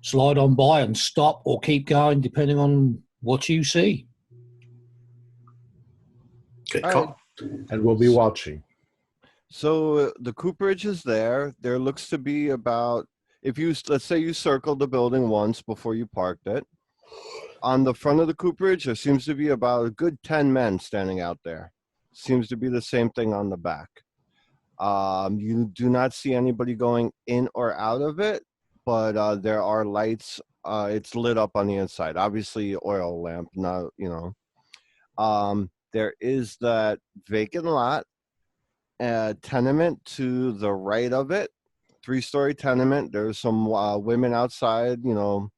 slide on by and stop or keep going depending on what you see. Good All call. and we'll be watching. So the cooperage is there. There looks to be about, let's say you circled the building once before you parked it. On the front of the cooperage, there seems to be about a good 10 men standing out there. Seems to be the same thing on the back. You do not see anybody going in or out of it, but there are lights. It's lit up on the inside. Obviously, oil lamp, not, you know. There is that vacant lot, tenement to the right of it, 3-story tenement. There's some women outside, you know,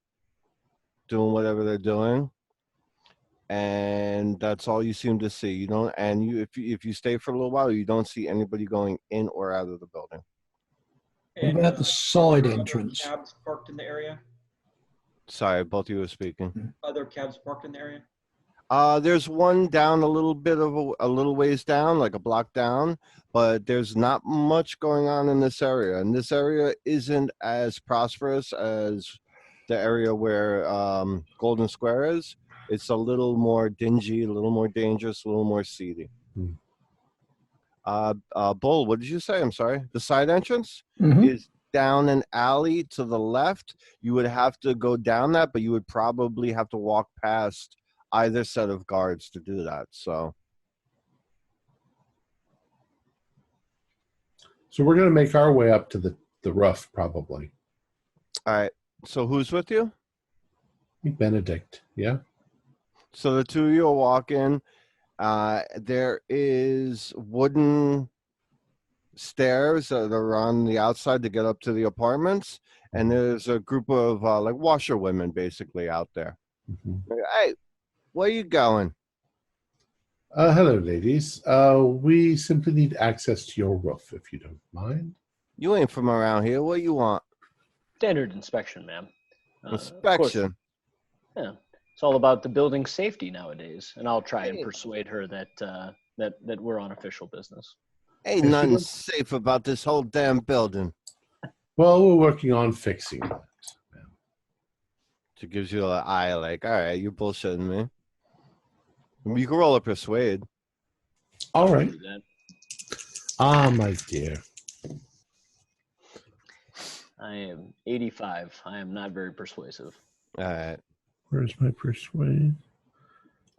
doing whatever they're doing. And that's all you seem to see. You don't, and if you stay for a little while, you don't see anybody going in or out of the building. What about the side are there entrance? Other cabs parked in the area? Sorry, both of you were speaking. Other cabs parked in the area? There's one down a little bit of a little ways down, like a block down, but there's not much going on in this area. And this area isn't as prosperous as the area where Golden Square is. It's a little more dingy, a little more dangerous, a little more seedy. Bull, what did you say? I'm sorry. The side entrance is down an alley to the left. You would have to go down that, but you would probably have to walk past either set of guards to do that. So we're going to make our way up to the roof, probably. all right. So who's with you? Benedict, yeah. So the two of you are walking. There is wooden stairs that are on the outside to get up to the apartments, and there's a group of like washerwomen basically out there. Hey, where you going? Hello, ladies. We simply need access to your roof, if you don't mind. You ain't from around here. What you want? Standard inspection, ma'am. Inspection. Yeah, it's all about the building safety nowadays, and I'll try and persuade her that that we're on official business. Ain't nothing safe about this whole damn building. Well, we're working on fixing that. She gives you an eye like, all right, you're bullshitting me. You can roll a persuade. All right. Do that. Ah, my dear. I am 85. I am not very persuasive. All right. Where's my persuade?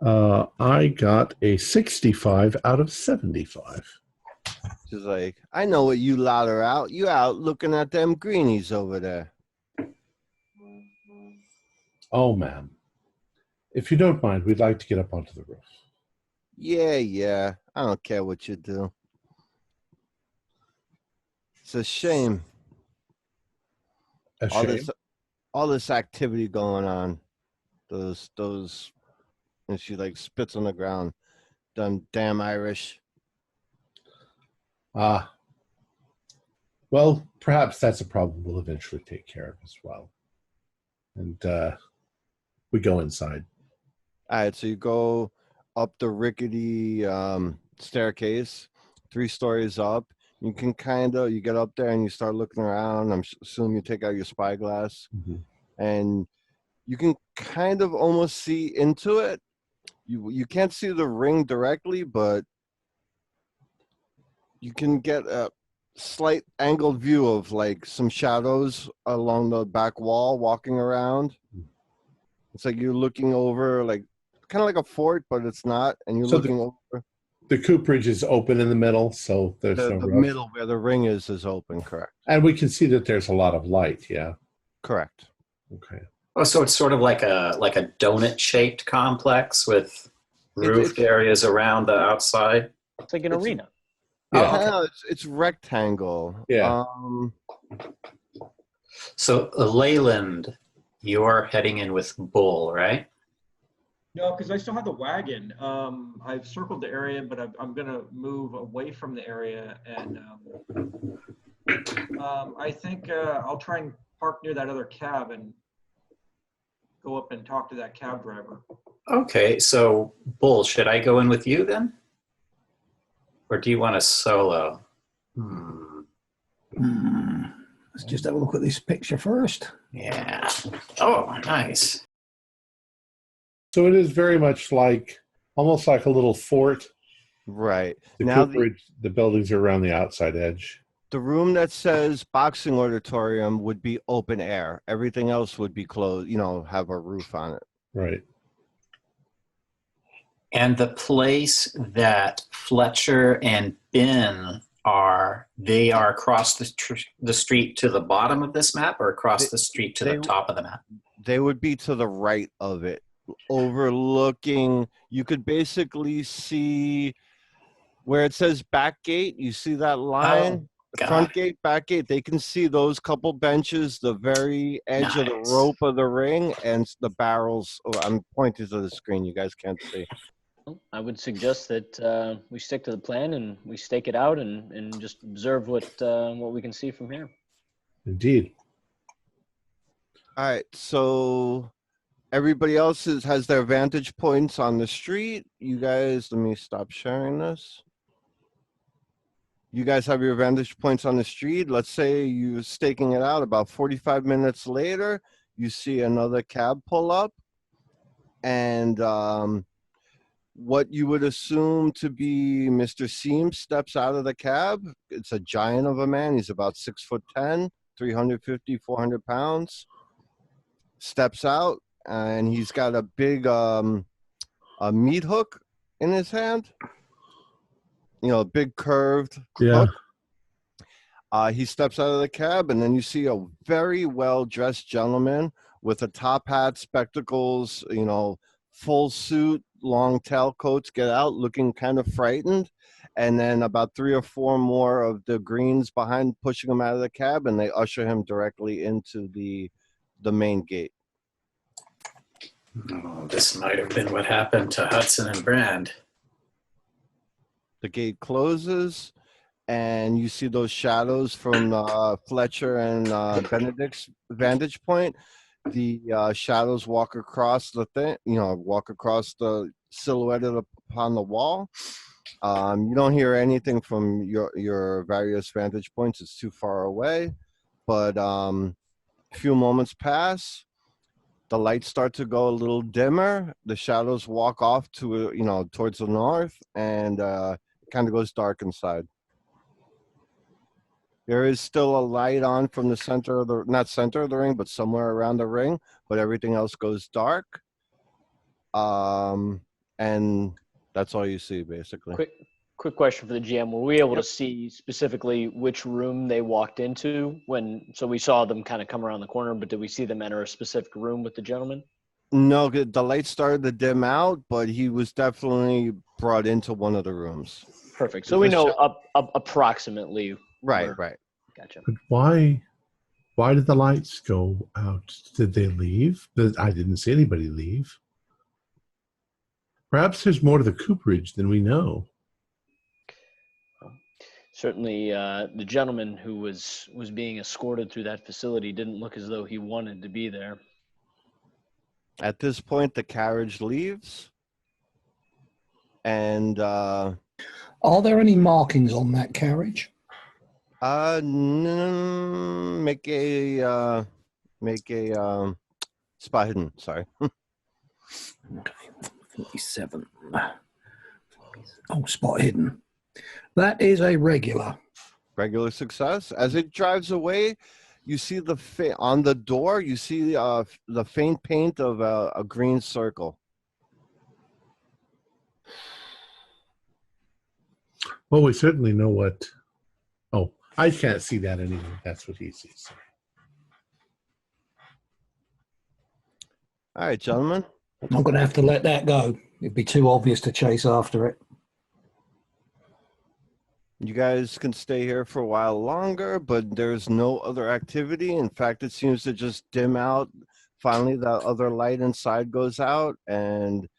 I got a 65 out of 75. She's like, I know what you lot are out. You out looking at them greenies over there. Oh, ma'am. If you don't mind, we'd like to get up onto the roof. Yeah. I don't care what you do. It's a shame. A shame. All this activity going on. Those, and she like spits on the ground. Them damn Irish. Well, perhaps that's a problem we'll eventually take care of as well. And we go inside. All right, so you go up the rickety staircase, 3 stories up. You can you get up there and you start looking around. I'm assuming you take out your spyglass, and you can kind of almost see into it. You can't see the ring directly, but you can get a slight angled view of like some shadows along the back wall walking around. It's like you're looking over, like kind of like a fort, but it's not. And you're looking over. The cooperage is open in the middle, so there's no the roof. middle where the ring is open, correct? And we can see that there's a lot of light, yeah. Correct. Okay. Oh, so it's sort of like a donut-shaped complex with roofed areas around the outside. It's like an arena. Yeah. It's rectangle. Yeah. So Leyland, you're heading in with Bull, right? No, because I still have the wagon. I've circled the area, but I'm going to move away from the area. And I think I'll try and park near that other cab and go up and talk to that cab driver. Okay, so Bull, should I go in with you then? Or do you want a solo? Let's just have a look at this picture first. Yeah. Oh, nice. So it is very much like, almost like a little fort. Right. The Now cooperage, the buildings are around the outside edge. the room that says boxing auditorium would be open air. Everything else would be closed, have a roof on it. Right. And the place that Fletcher and Ben are they are across the street to the bottom of this map, or across the street to the top of the map? They would be to the right of it, overlooking. You could basically see where it says back gate. You see that line? Front gate, back gate. They can see those couple benches, the very edge of the rope of the ring, and the barrels. Oh, I'm pointing to the screen. You guys can't see. I would suggest that we stick to the plan and we stake it out and just observe what we can see from here. Indeed. All right, so everybody else has their vantage points on the street. You guys, let me stop sharing this. You guys have your vantage points on the street. Let's say you're staking it out. About 45 minutes later, you see another cab pull up, and what you would assume to be Mr. Seams steps out of the cab. It's a giant of a man. He's about 6'10", 350, 400 pounds. Steps out, and he's got a big a meat hook in his hand. You know, a big curved hook. He steps out of the cab, and then you see a very well-dressed gentleman with a top hat, spectacles, you know, full suit, long tailcoats, get out looking kind of frightened. And then about 3 or 4 more of the greens behind pushing him out of the cab, and they usher him directly into the main gate. Oh, this might have been what happened to Hudson and Brand. The gate closes, and you see those shadows from Fletcher and Benedict's vantage point. The shadows walk across the thing, you know, walk across the silhouette upon the wall. You don't hear anything from your various vantage points. It's too far away. But a few moments pass. The lights start to go a little dimmer. The shadows walk off to, you know, towards the north, and it kind of goes dark inside. There is still a light on from the center of the, not center of the ring, but somewhere around the ring, but everything else goes dark. And that's all you see, basically. Quick question for the GM. Were we able to see specifically which room they walked into so we saw them kind of come around the corner, but did we see them enter a specific room with the gentleman? No, the light started to dim out, but he was definitely brought into one of the rooms. Perfect. So we know approximately. Right. Gotcha. But why did the lights go out? Did they leave? I didn't see anybody leave. Perhaps there's more to the cooperage than we know. Certainly, the gentleman who was being escorted through that facility didn't look as though he wanted to be there. At this point, the carriage leaves, and are there any markings on that carriage? Make a spot hidden. Sorry. Okay, 47. Oh, spot hidden. That is a regular Success. As it drives away, you see on the door. You see the faint paint of a green circle. Well, we certainly know what. Oh, I can't see that anymore. That's what he sees. All right, gentlemen. I'm going to have to let that go. It'd be too obvious to chase after it. You guys can stay here for a while longer, but there's no other activity. In fact, it seems to just dim out. Finally, the other light inside goes out, and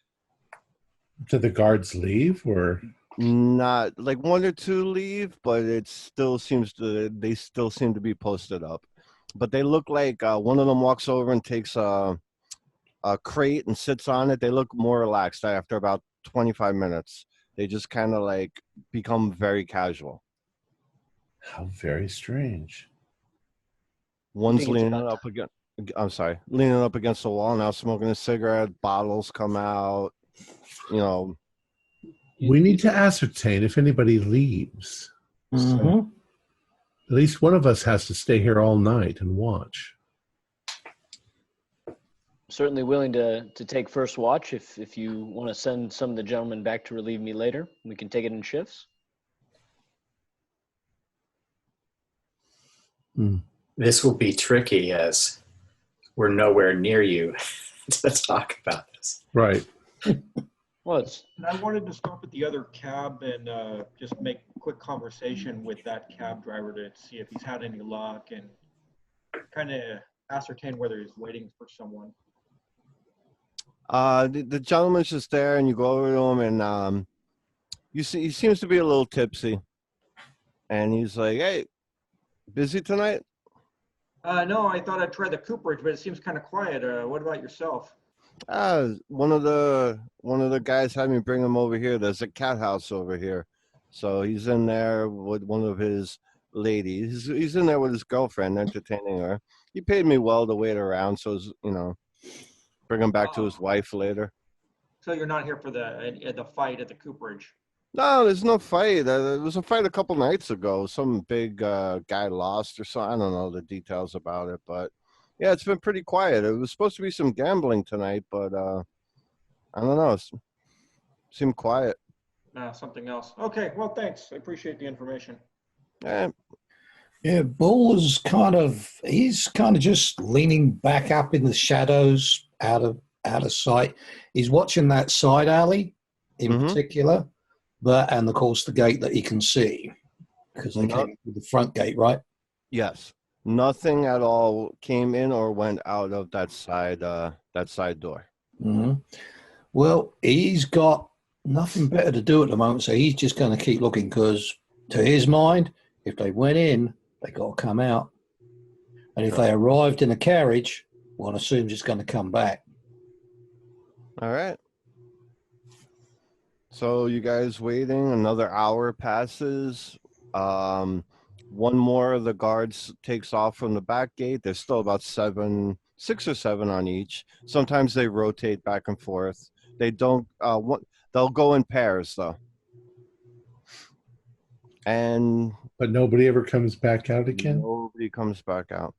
did the guards leave, or not? Like 1 or 2 leave, but they still seem to be posted up. But they look like one of them walks over and takes a crate and sits on it. They look more relaxed after about 25 minutes. They just kind of like become very casual. How very strange. One's leaning up against. I'm sorry, leaning up against the wall now, smoking a cigarette. Bottles come out. You know. We need to ascertain if anybody leaves. Mm-hmm. So at least one of us has to stay here all night and watch. Certainly willing to take first watch if you want to send some of the gentlemen back to relieve me later. We can take it in shifts. This will be tricky as we're nowhere near you to talk about this. Right. Well, it's And I wanted to stop at the other cab and just make quick conversation with that cab driver to see if he's had any luck and kind of ascertain whether he's waiting for someone. The gentleman's just there, and you go over to him, and you see he seems to be a little tipsy, and he's like, "Hey, busy tonight?" No, I thought I'd try the cooperage, but it seems kind of quiet. What about yourself? One of the guys had me bring him over here. There's a cat house over here, so he's in there with one of his ladies. He's in there with his girlfriend, entertaining her. He paid me well to wait around, so bring him back to his wife later. So you're not here for the fight at the cooperage? No, there's no fight. There was a fight a couple nights ago. Some big guy lost or something. I don't know the details about it, but yeah, it's been pretty quiet. It was supposed to be some gambling tonight, but I don't know. It seemed quiet. Something else. Okay, well, thanks. I appreciate the information. Yeah, Bull is he's kind of just leaning back up in the shadows, out of sight. He's watching that side alley in particular, and of course the gate that he can see because they came through the front gate, right? Yes. Nothing at all came in or went out of that side door. Mm-hmm. Well, he's got nothing better to do at the moment, so he's just going to keep looking because, to his mind, if they went in, they got to come out. And if they arrived in a carriage, one assumes it's going to come back. All right. So you guys waiting, another hour passes. One more of the guards takes off from the back gate. There's still about 6 or 7 on each. Sometimes they rotate back and forth. They don't, they'll go in pairs though. But nobody ever comes back out again? Nobody comes back out.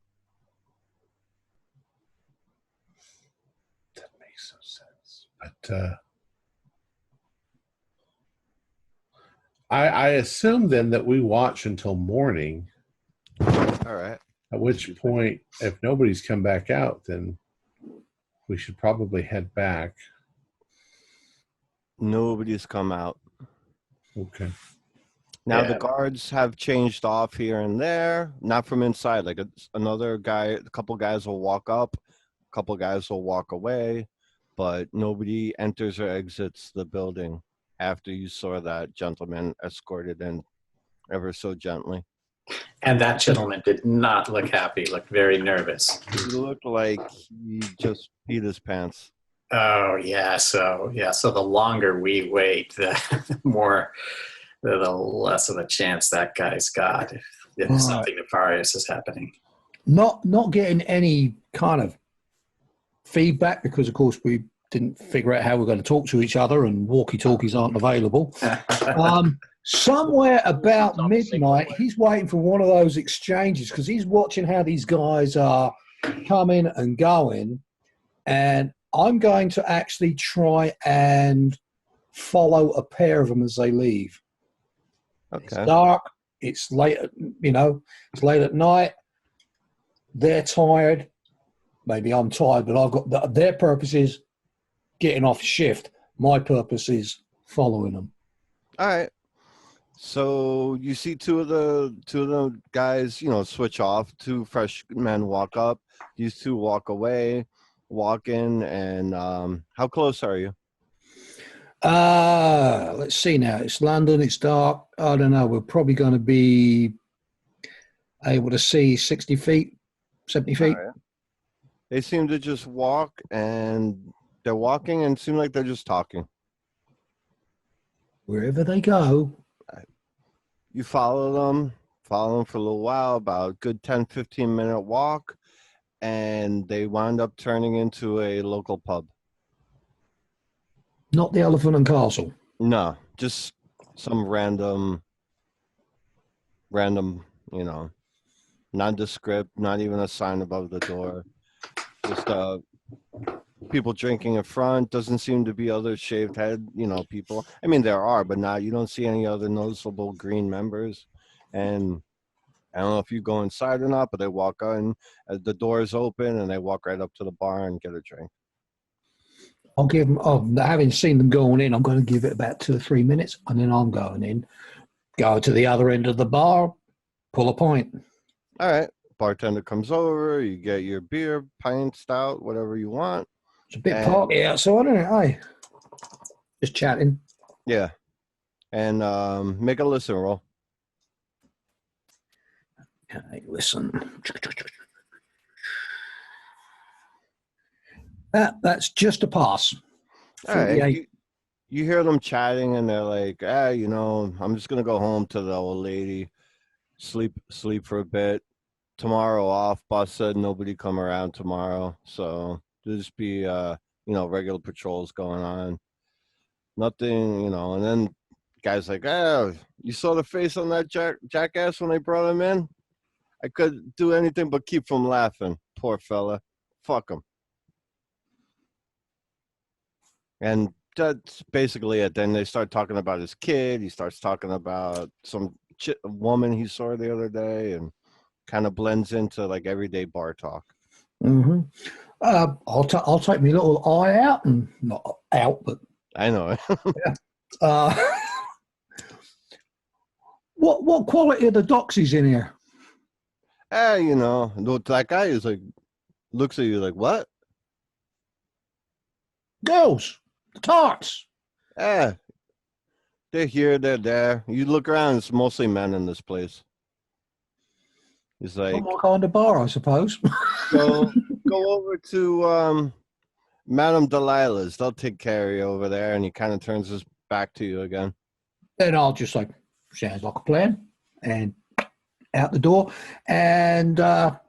That makes no sense. But I assume then that we watch until morning. All right. At which point, if nobody's come back out, then we should probably head back. Nobody's come out. Okay. Now the guards have changed off here and there, not from inside. Like another guy, a couple guys will walk up, a couple guys will walk away, but nobody enters or exits the building after you saw that gentleman escorted in ever so gently. And that gentleman did not look happy, looked very nervous. He looked like he just peed his pants. Oh, yeah. So the longer we wait, the less of a chance that guy's got if something nefarious is happening. Not getting any kind of feedback because, of course, we didn't figure out how we're going to talk to each other and walkie-talkies aren't available. Somewhere about midnight, he's waiting for one of those exchanges because he's watching how these guys are coming and going, and I'm going to actually try and follow a pair of them as they leave. Okay. It's dark. It's late. It's late at night. They're tired. Maybe I'm tired, but I've got their purpose is getting off shift. My purpose is following them. All right. So you see two of the guys, switch off. 2 fresh men walk up. These 2 walk away, walk in, and how close are you? Let's see now. It's London. It's dark. I don't know. We're probably going to be able to see 60 feet, 70 feet. Right. They seem to just walk, and they're walking and seem like they're just talking. Wherever they go. You follow them for a little while, about a good 10, 15-minute walk, and they wind up turning into a local pub. Not the Elephant and Castle. No, just some random, nondescript, not even a sign above the door. Just people drinking in front. Doesn't seem to be other shaved head, people. I mean, there are, but you don't see any other noticeable green members. And I don't know if you go inside or not, but they walk in as the doors open and they walk right up to the bar and get a drink. I'll give them, having seen them going in, I'm going to give it about 2 or 3 minutes, and then I'm going in, go to the other end of the bar, pull a pint. All right. Bartender comes over, you get your beer, pint, stout, whatever you want. It's a bit party outside, isn't it? Hey, just chatting. Yeah. And make a listen roll. Okay, listen. That's just a pass. All right. You hear them chatting, and they're like, I'm just going to go home to the old lady, sleep for a bit. Tomorrow off. Boss said nobody come around tomorrow. So there'll just be, regular patrols going on. Nothing, and then guy's like, you saw the face on that jackass when they brought him in? I couldn't do anything but keep from laughing. Poor fella. Fuck him. And that's basically it. Then they start talking about his kid. He starts talking about some woman he saw the other day and kind of blends into like everyday bar talk. Mm-hmm. I'll take my little eye out, and not out, but I know. yeah. What quality are the doxies in here? That guy is like, looks at you like, what? Girls, the tarts. They're here, they're there. You look around, it's mostly men in this place. He's like, my kind of bar, I suppose. go over to Madame Delilah's. They'll take care of you over there. And he kind of turns his back to you again. Then I'll just like, sounds like a plan, and out the door. And I'll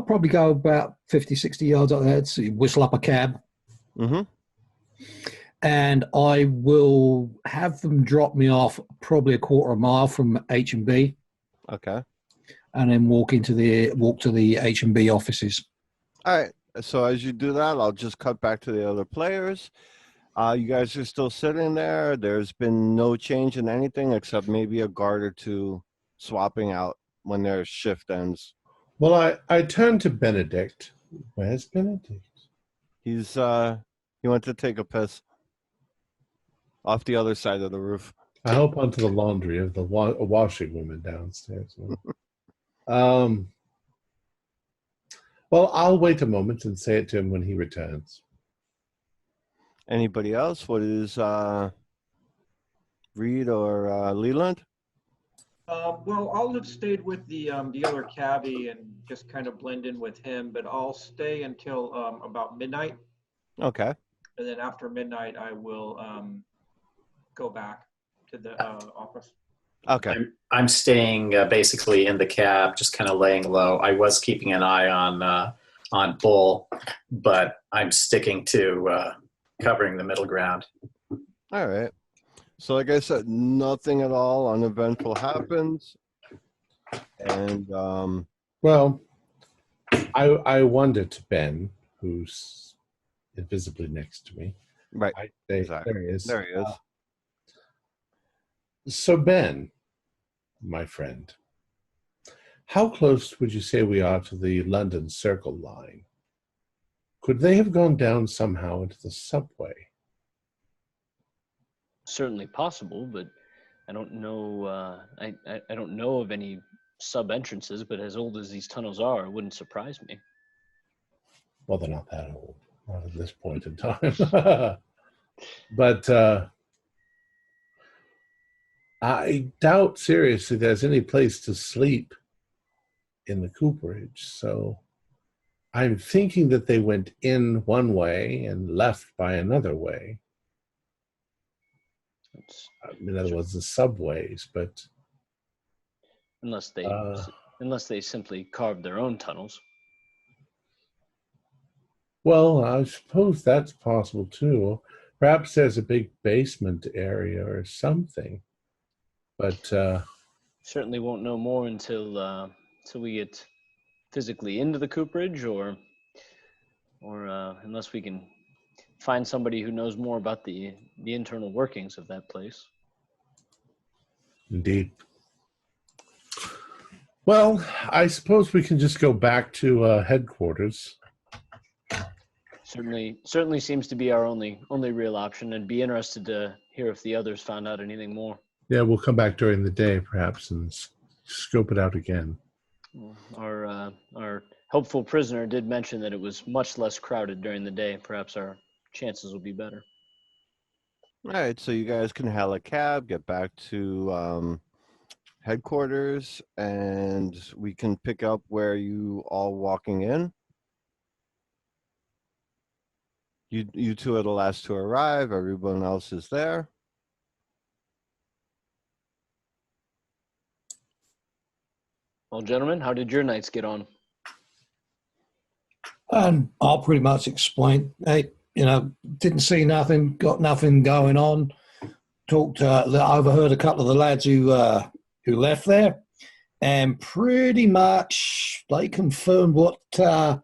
probably go about 50, 60 yards up there to whistle up a cab. Mm-hmm. And I will have them drop me off probably a quarter mile from H&B. Okay. And then walk to the H&B offices. All right. So as you do that, I'll just cut back to the other players. You guys are still sitting there. There's been no change in anything except maybe a guard or two swapping out when their shift ends. Well, I turned to Benedict. Where's Benedict? He went to take a piss off the other side of the roof. I hope onto the laundry of the washing woman downstairs. Well, I'll wait a moment and say it to him when he returns. Anybody else? What is Reed or Leland? Well, I'll have stayed with the other cabbie and just kind of blend in with him, but I'll stay until about midnight. Okay. And then after midnight, I will go back to the office. Okay. I'm staying basically in the cab, just kind of laying low. I was keeping an eye on Bull, but I'm sticking to covering the middle ground. All right. So like I said, nothing at all uneventful happens. And well, I wonder to Ben, who's invisibly next to me. Right. Exactly. There he is. There he is. So Ben, my friend, how close would you say we are to the London Circle line? Could they have gone down somehow into the subway? Certainly possible, but I don't know. I don't know of any sub entrances. But as old as these tunnels are, it wouldn't surprise me. Well, they're not that old, not at this point in time. But I doubt seriously there's any place to sleep in the cooperage. So I'm thinking that they went in one way and left by another way. In other words, the subways, but unless they simply carved their own tunnels. Well, I suppose that's possible too. Perhaps there's a big basement area or something. But certainly won't know more until we get physically into the cooperage, or unless we can find somebody who knows more about the internal workings of that place. Indeed. Well, I suppose we can just go back to headquarters. Certainly seems to be our only real option, and be interested to hear if the others found out anything more. Yeah, we'll come back during the day, perhaps, and scope it out again. Our helpful prisoner did mention that it was much less crowded during the day. Perhaps our chances will be better. All right, so you guys can hail a cab, get back to headquarters, and we can pick up where you all walking in. You two are the last to arrive. Everyone else is there. Well, gentlemen, how did your nights get on? I'll pretty much explain. Hey, didn't see nothing, got nothing going on. Overheard a couple of the lads who left there, and pretty much they confirmed what the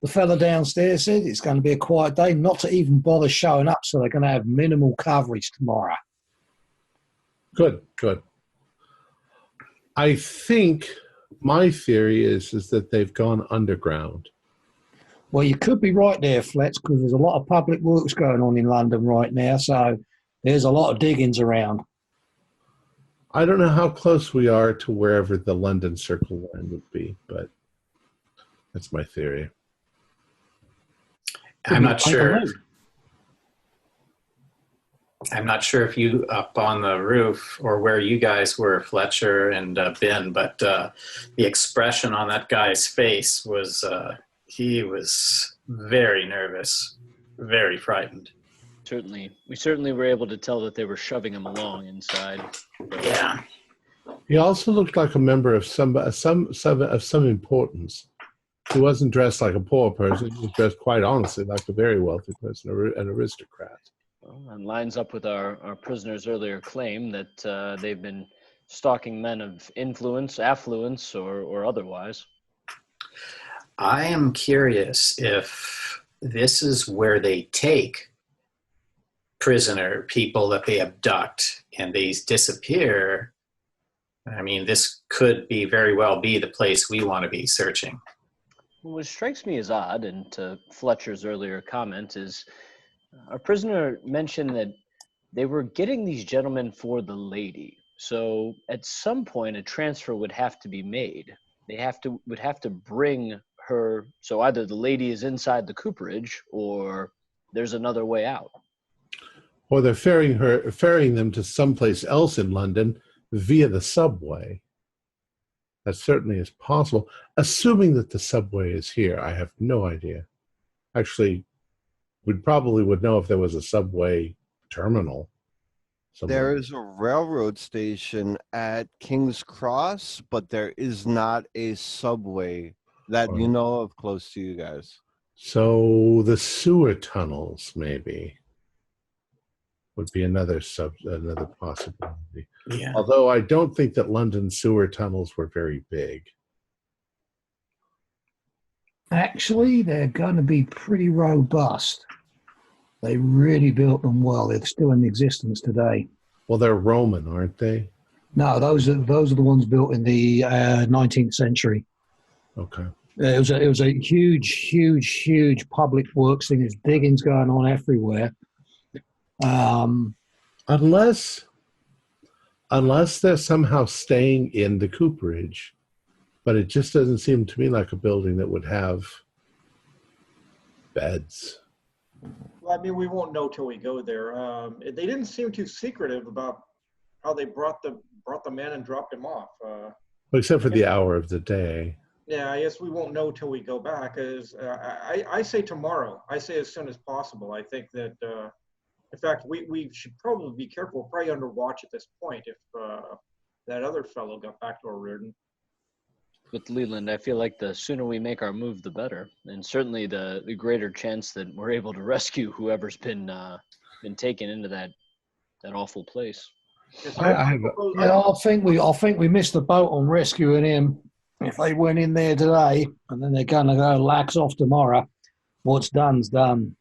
fella downstairs said. It's going to be a quiet day, not to even bother showing up, so they're going to have minimal coverage tomorrow. Good. I think my theory is that they've gone underground. Well, you could be right there, Fletch, because there's a lot of public works going on in London right now, so there's a lot of diggings around. I don't know how close we are to wherever the London Circle line would be, but that's my theory. I'm not sure. I'm not sure if you up on the roof or where you guys were, Fletcher and Ben, but the expression on that guy's face was he was very nervous, very frightened. We certainly were able to tell that they were shoving him along inside. Yeah. He also looked like a member of some importance. He wasn't dressed like a poor person. He was dressed, quite honestly, like a very wealthy person, an aristocrat. Well, and lines up with our prisoner's earlier claim that they've been stalking men of influence, affluence, or otherwise. I am curious if this is where they take prisoner people that they abduct and they disappear. I mean, this could be very well be the place we want to be searching. What strikes me as odd, and to Fletcher's earlier comment, is our prisoner mentioned that they were getting these gentlemen for the lady. So at some point, a transfer would have to be made. They would have to bring her. So either the lady is inside the cooperage, or there's another way out. Or they're ferrying them to someplace else in London via the subway. That certainly is possible, assuming that the subway is here. I have no idea. Actually, we probably would know if there was a subway terminal somewhere. There is a railroad station at King's Cross, but there is not a subway that you know of close to you guys. So the sewer tunnels, maybe, would be another possibility. Yeah. Although I don't think that London sewer tunnels were very big. Actually, they're going to be pretty robust. They really built them well. They're still in existence today. Well, they're Roman, aren't they? No, those are the ones built in the 19th century. Okay. It was a huge public works thing. There's diggings going on everywhere. Unless they're somehow staying in the cooperage, but it just doesn't seem to me like a building that would have beds. Well, I mean, we won't know till we go there. They didn't seem too secretive about how they brought the man and dropped him off. Except for the hour of the day. Yeah, I guess we won't know till we go back. I say tomorrow. I say as soon as possible. I think that, in fact, we should probably be careful. We're probably under watch at this point if that other fellow got back to O'Riordan. With Leland, I feel like the sooner we make our move, the better, and certainly the greater chance that we're able to rescue whoever's been taken into that awful place. I think we missed the boat on rescuing him. If they went in there today and then they're going to go lax off tomorrow, what's done's done.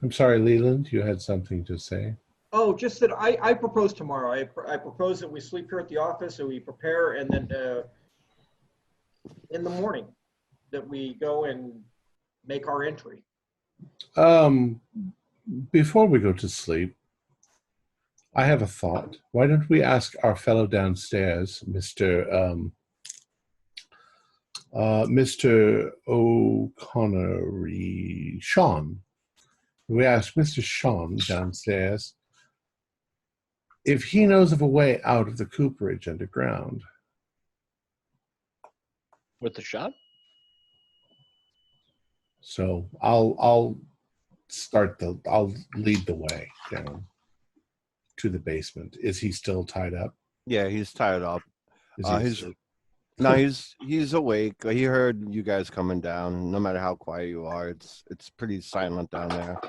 I'm sorry, Leland, you had something to say? Oh, just that I propose tomorrow. I propose that we sleep here at the office and we prepare, and then in the morning that we go and make our entry. Before we go to sleep, I have a thought. Why don't we ask our fellow downstairs, Mr. O'Connery, Sean. We ask Mr. Sean downstairs if he knows of a way out of the cooperage underground. With the shot? So I'll lead the way down to the basement. Is he still tied up? Yeah, he's tied up. Is he He's asleep? No, he's awake. He heard you guys coming down. No matter how quiet you are, it's pretty silent down there.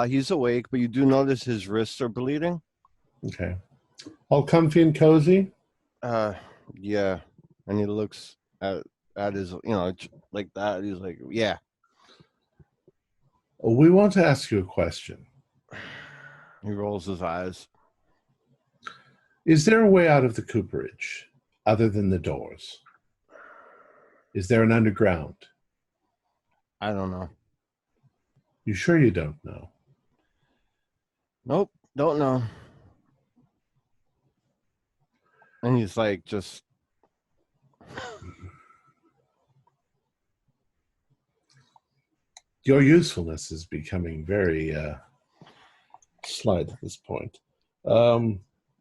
He's awake, but you do notice his wrists are bleeding. Okay. All comfy and cozy? Yeah. And he looks at his, like that. He's like, yeah. We want to ask you a question. He rolls his eyes. Is there a way out of the cooperage other than the doors? Is there an underground? I don't know. You sure you don't know? Nope, don't know. And he's like, just. Your usefulness is becoming very slight at this point.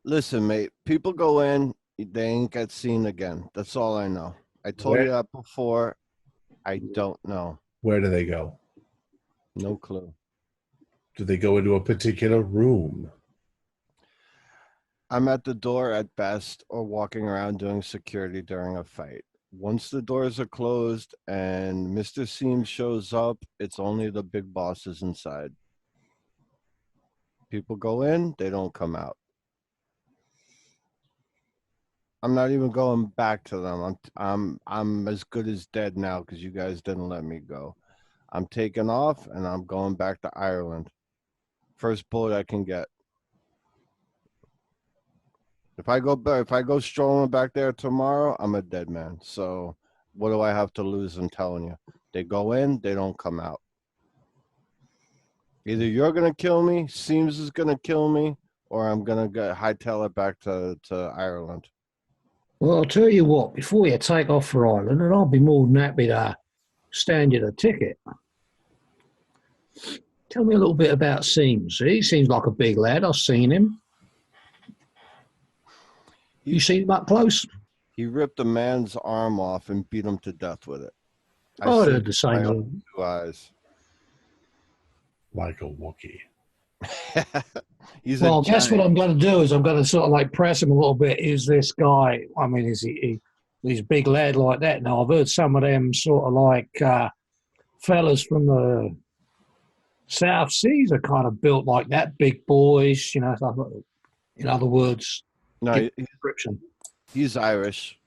Listen, mate, people go in, they ain't get seen again. That's all I know. I told you that before. I don't know. Where do they go? No clue. Do they go into a particular room? I'm at the door at best or walking around doing security during a fight. Once the doors are closed and Mr. Seams shows up, it's only the big bosses inside. People go in, they don't come out. I'm not even going back to them. I'm as good as dead now because you guys didn't let me go. I'm taking off and I'm going back to Ireland. First bullet I can get. If I go strolling back there tomorrow, I'm a dead man. So what do I have to lose? I'm telling you. They go in, they don't come out. Either you're gonna kill me, Seams is gonna kill me, or I'm gonna hightail it back to Ireland. Well, I'll tell you what, before you take off for Ireland, and I'll be more than happy to stand you the ticket. Tell me a little bit about Seams. He seems like a big lad. I've seen him. You seen him up close? He ripped a man's arm off and beat him to death with it. I heard the same thing. 2 eyes. Like a Wookiee. Well, guess what I'm going to do is I'm going to sort of like press him a little bit. Is this guy, I mean, is he's a big lad like that? Now, I've heard some of them sort of like fellas from the South Seas are kind of built like that, big boys, you know, stuff like that. In other words, No, description. he's Irish.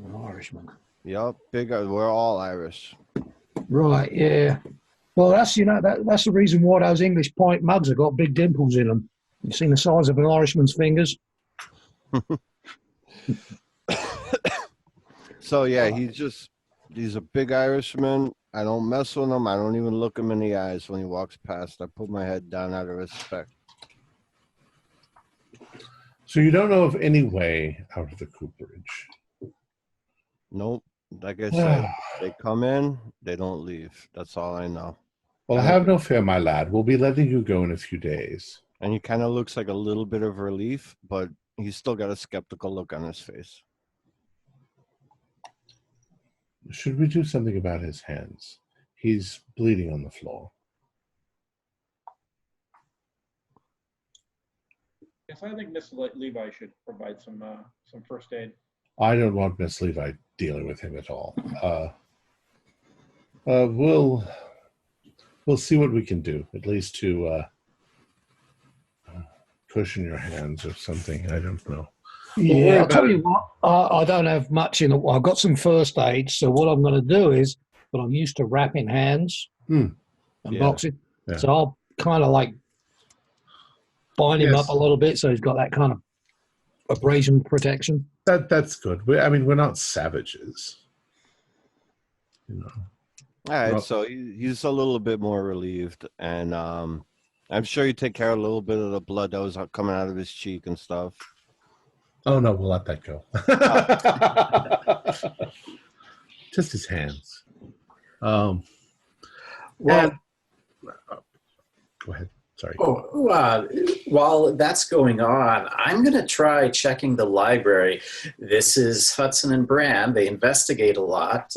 An Irishman. Yep, we're all Irish. Right, yeah. Well, that's that's the reason why those English pint mugs have got big dimples in them. You seen the size of an Irishman's fingers? So yeah, he's a big Irishman. I don't mess with him. I don't even look him in the eyes when he walks past. I put my head down out of respect. So you don't know of any way out of the cooperage? Nope. Like I said, they come in, they don't leave. That's all I know. Well, have no fear, my lad. We'll be letting you go in a few days. And he kind of looks like a little bit of relief, but he's still got a skeptical look on his face. Should we do something about his hands? He's bleeding on the floor. Yes, I think Miss Levi should provide some first aid. I don't want Miss Levi dealing with him at all. We'll see what we can do, at least to cushion your hands or something. I don't know. Yeah, I'll tell you what, I don't have much in it. I've got some first aid, so what I'm going to do is, but I'm used to wrapping hands and boxing, so I'll kind of like bind him up a little bit so he's got that kind of abrasion protection. That's good. We're not savages. you know. All right, Well, so he's a little bit more relieved, and I'm sure you take care of a little bit of the blood that was coming out of his cheek and stuff. oh no, we'll let that go. Just his hands. Well, And go ahead. Sorry. While that's going on, I'm going to try checking the library. This is Hudson and Brand. They investigate a lot.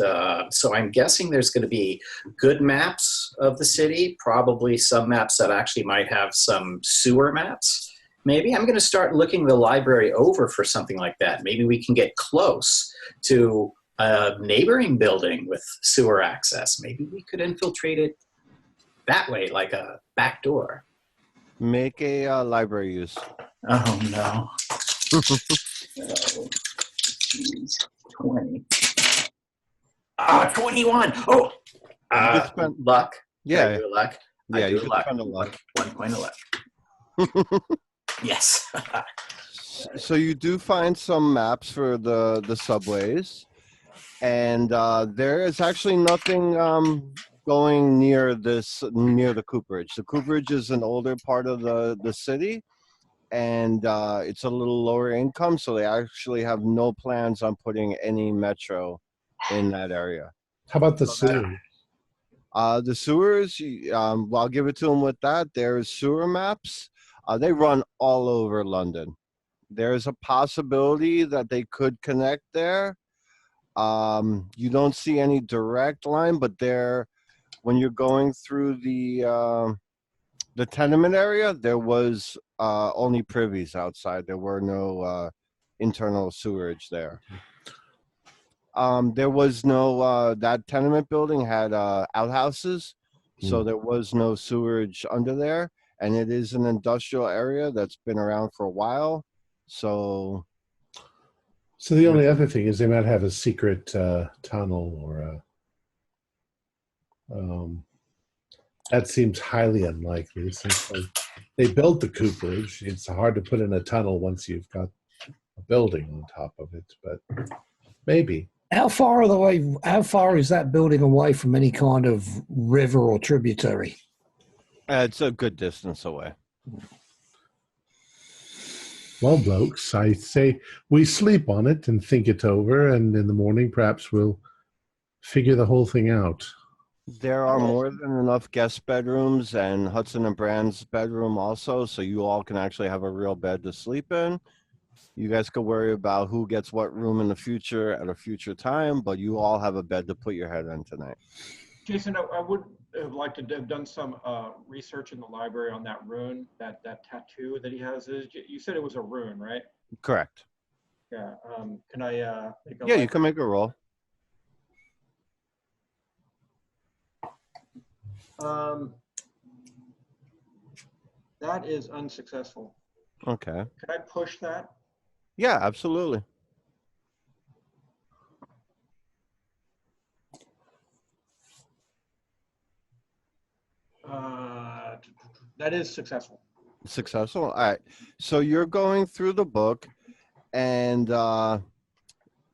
So I'm guessing there's going to be good maps of the city, probably some maps that actually might have some sewer maps. Maybe I'm going to start looking the library over for something like that. Maybe we can get close to a neighboring building with sewer access. Maybe we could infiltrate it that way, like a back door. Make a library use. Oh no. Oh, geez. 20. 21. Oh, You could spend- luck. Yeah. Can I do luck? Yeah, I do you could luck. spend a luck. 1 point of luck. Yes. So you do find some maps for the subways, and there is actually nothing going near the cooperage. The cooperage is an older part of the city, and it's a little lower income, so they actually have no plans on putting any metro in that area. How about the sewer? The sewers, well, I'll give it to them with that. There's sewer maps. They run all over London. There's a possibility that they could connect there. You don't see any direct line, but when you're going through the tenement area, there was only privies outside. There were no internal sewerage there. There was no, that tenement building had outhouses, so there was no sewerage under there. And it is an industrial area that's been around for a while. So the only other thing is they might have a secret tunnel or that seems highly unlikely. It seems like they built the cooperage. It's hard to put in a tunnel once you've got a building on top of it, but maybe. How far is that building away from any kind of river or tributary? it's a good distance away. Well, blokes, I say we sleep on it and think it over, and in the morning perhaps we'll figure the whole thing out. There are more than enough guest bedrooms and Hudson and Brand's bedroom also, so you all can actually have a real bed to sleep in. You guys could worry about who gets what room in the future at a future time, but you all have a bed to put your head in tonight. Jason, I would have liked to have done some research in the library on that rune, that tattoo that he has. You said it was a rune, right? Correct. Yeah. Can I make a Yeah, you can make a roll. That is unsuccessful. Okay. Can I push that? Yeah, absolutely. That is successful. Successful. All right. So you're going through the book, and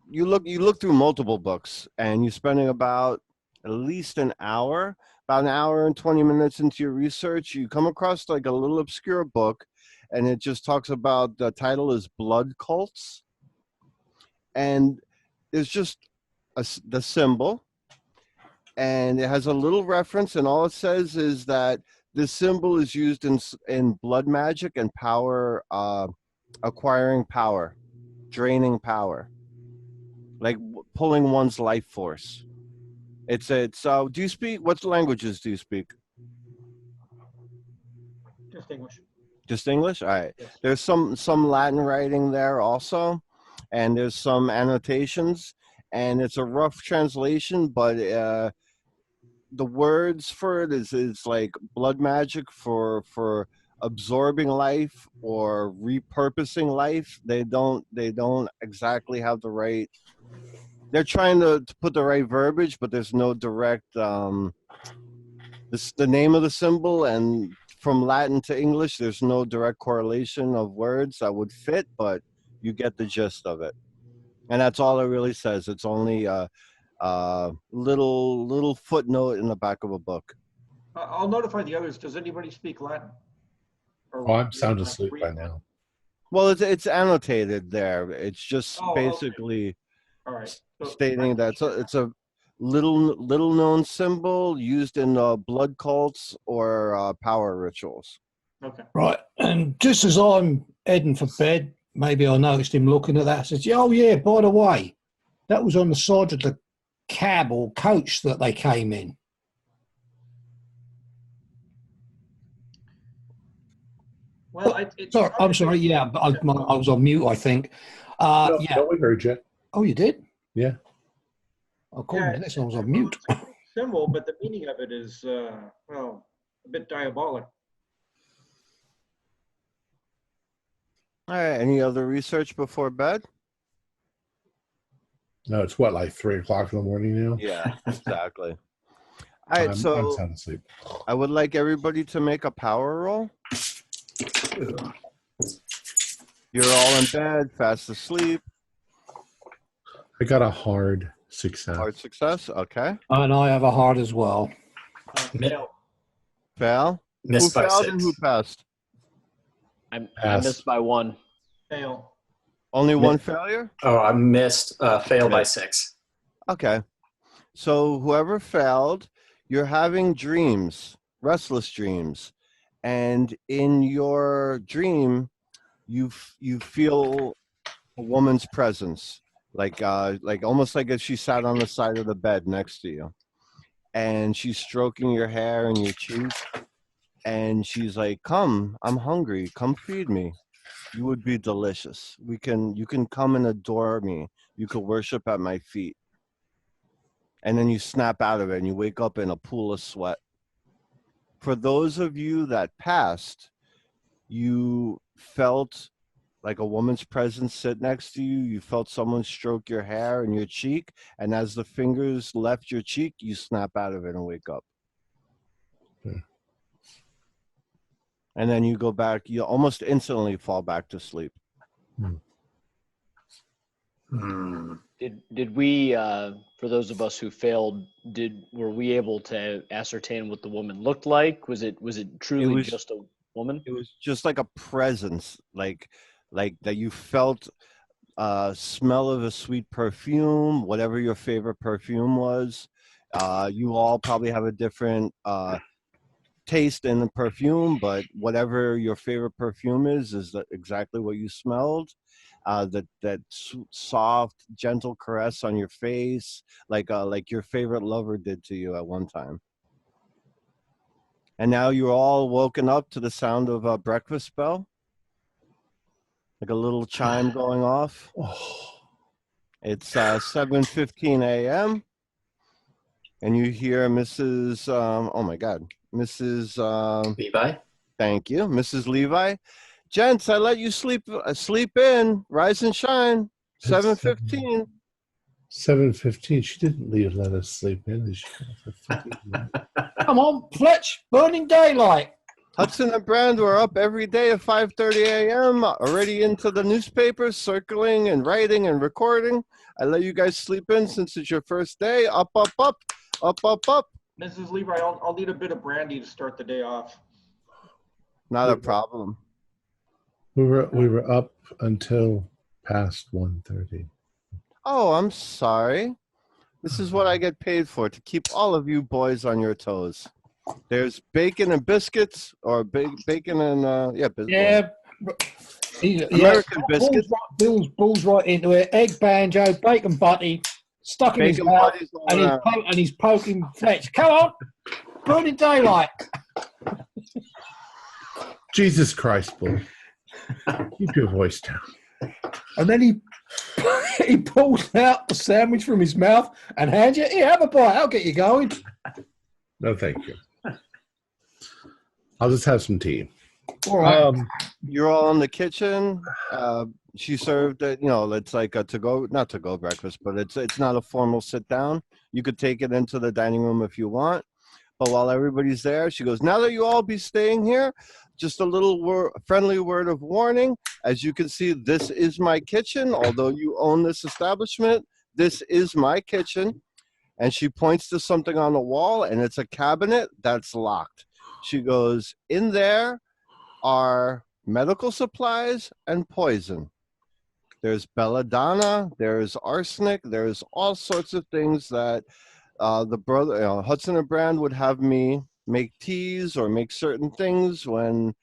you look through multiple books, and you're spending about at least an hour and 20 minutes into your research. You come across like a little obscure book, and it just talks about, the title is Blood Cults, and it's just the symbol, and it has a little reference, and all it says is that this symbol is used in blood magic and power, acquiring power, draining power, like pulling one's life force. Do you speak, what languages do you speak? Just English. Just English? All right. Yes. There's some Latin writing there also, and there's some annotations, and it's a rough translation, but the words for it is like blood magic for absorbing life or repurposing life. They don't exactly have the right. They're trying to put the right verbiage, but there's no direct. This is the name of the symbol, and from Latin to English, there's no direct correlation of words that would fit, but you get the gist of it. And that's all it really says. It's only little footnote in the back of a book. I'll notify the others. Does anybody speak Latin? Or Oh, I'm sound read asleep by Latin? now. Well, it's annotated there. It's just Oh, okay. basically All right. So, stating that it's a little known symbol used in blood cults or power rituals. Okay. Right. And just as I'm heading for bed, maybe I noticed him looking at that. I said, oh, yeah, by the way, that was on the side of the cab or coach that they came in. Well, Sorry, I'm sorry. Yeah, but I was on mute, I think. No, Yeah. no, we heard you. Oh, you did? Yeah. According to this, I was on mute. Symbol, but the meaning of it is, well, a bit diabolic. All right. Any other research before bed? No, it's what, like 3 o'clock in the morning now? Yeah, exactly. All right, I'm so sound asleep. I would like everybody to make a power roll. You're all in bed, fast asleep. I got a hard success. Hard success. Okay. And I have a heart as well. Fail. Fail. Missed Who by failed 6. and who passed? I Pass. missed by 1. Fail. Only one failure? Oh, I missed. Failed by 6. Okay. So whoever failed, you're having dreams, restless dreams. And in your dream, you feel a woman's presence, like almost like if she sat on the side of the bed next to you. And she's stroking your hair and your cheek. And she's like, come, I'm hungry. Come feed me. You would be delicious. You can come and adore me. You could worship at my feet. And then you snap out of it and you wake up in a pool of sweat. For those of you that passed, you felt like a woman's presence sit next to you. You felt someone stroke your hair and your cheek. And as the fingers left your cheek, you snap out of it and wake up. And then you go back, you almost instantly fall back to sleep. Did we, for those of us who failed, were we able to ascertain what the woman looked like? Was it truly just a woman? It was just like a presence, like that you felt smell of a sweet perfume, whatever your favorite perfume was. You all probably have a different taste in the perfume, but whatever your favorite perfume is exactly what you smelled. That soft, gentle caress on your face, like your favorite lover did to you at one time. And now you're all woken up to the sound of a breakfast bell, like a little chime going off. It's 7:15 a.m. and you hear Mrs. Oh my God, Mrs. Levi? Thank you, Mrs. Levi. Gents, I let you sleep in. Rise and shine. 7:15. 7:15. She didn't let us sleep in. Come on, Fletch, burning daylight. Hudson and Brand were up every day at 5:30 a.m. already into the newspapers, circling and writing and recording. I let you guys sleep in since it's your first day. Up, up, up, up, up, up. Mrs. Levi, I'll need a bit of brandy to start the day off. Not a problem. We were up until past 1:30. Oh, I'm sorry. This is what I get paid for, to keep all of you boys on your toes. There's bacon and biscuits, or bacon and biscuits. Yeah. American biscuits. Balls right into it. Egg banjo, bacon butty, stuck in his Bacon mouth, butties all and around. he's poking Fletch. Come on, burning daylight. Jesus Christ, Bull. Keep your voice down. And then he pulls out the sandwich from his mouth and hands you, here, have a bite. I'll get you going. No, thank you. I'll just have some tea. All right. You're all in the kitchen. She served it, it's like a not to go breakfast, but it's not a formal sit down. You could take it into the dining room if you want. But while everybody's there, she goes, now that you all be staying here, just a little friendly word of warning. As you can see, this is my kitchen. Although you own this establishment, this is my kitchen. And she points to something on the wall, and it's a cabinet that's locked. She goes, in there are medical supplies and poison. There's belladonna, there's arsenic, there's all sorts of things that the brother, Hudson and Brand would have me make teas or make certain things when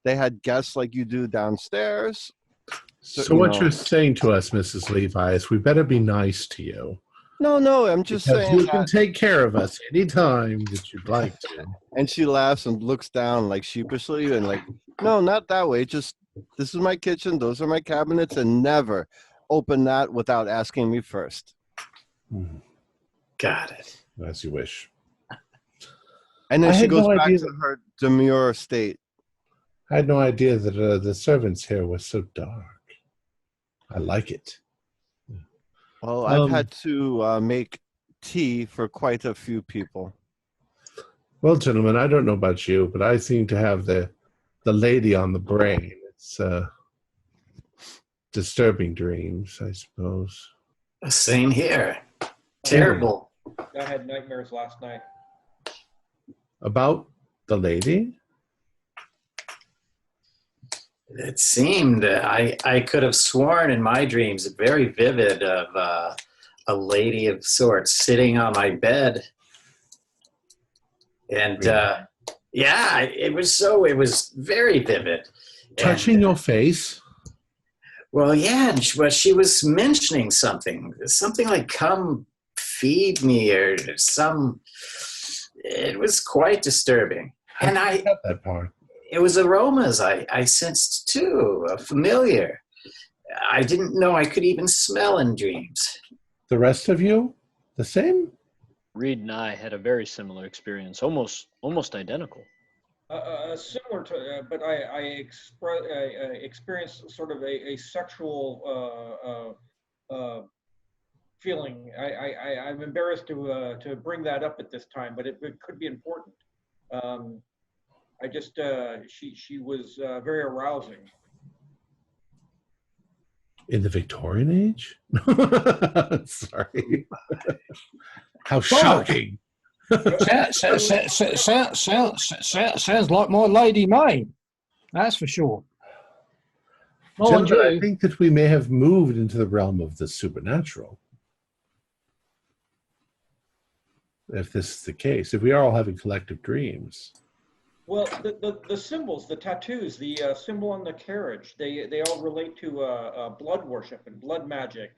they had guests like you do downstairs. So what you're saying to us, Mrs. Levi, is we better be nice to you. No, I'm just because saying you can take care of us anytime that you'd like to. And she laughs and looks down like sheepishly and like, no, not that way. Just, this is my kitchen. Those are my cabinets, and never open that without asking me first. Got it. As you wish. And then she goes back to her demure state. I had no idea that the servants here were so dark. I like it. Well, I've had to make tea for quite a few people. Well, gentlemen, I don't know about you, but I seem to have the lady on the brain. It's disturbing dreams, I suppose. Same here. Terrible. I had nightmares last night. About the lady? It seemed I could have sworn in my dreams, very vivid, of a lady of sorts sitting on my bed, and yeah, it was very vivid. Touching your face? Well, yeah, but she was mentioning something like "come feed me" or some. It was quite disturbing, and I got that part. It was aromas I sensed too, familiar. I didn't know I could even smell in dreams. The rest of you, the same? Reed and I had a very similar experience, almost identical. Similar to, but I experienced sort of a sexual feeling. I'm embarrassed to bring that up at this time, but it could be important. I just she was very arousing. In the Victorian age? Sorry. How shocking. Sounds like my Lady May. That's for sure. Gentlemen, I think that we may have moved into the realm of the supernatural. If this is the case, if we are all having collective dreams. Well, the symbols, the tattoos, the symbol on the carriage, they all relate to blood worship and blood magic.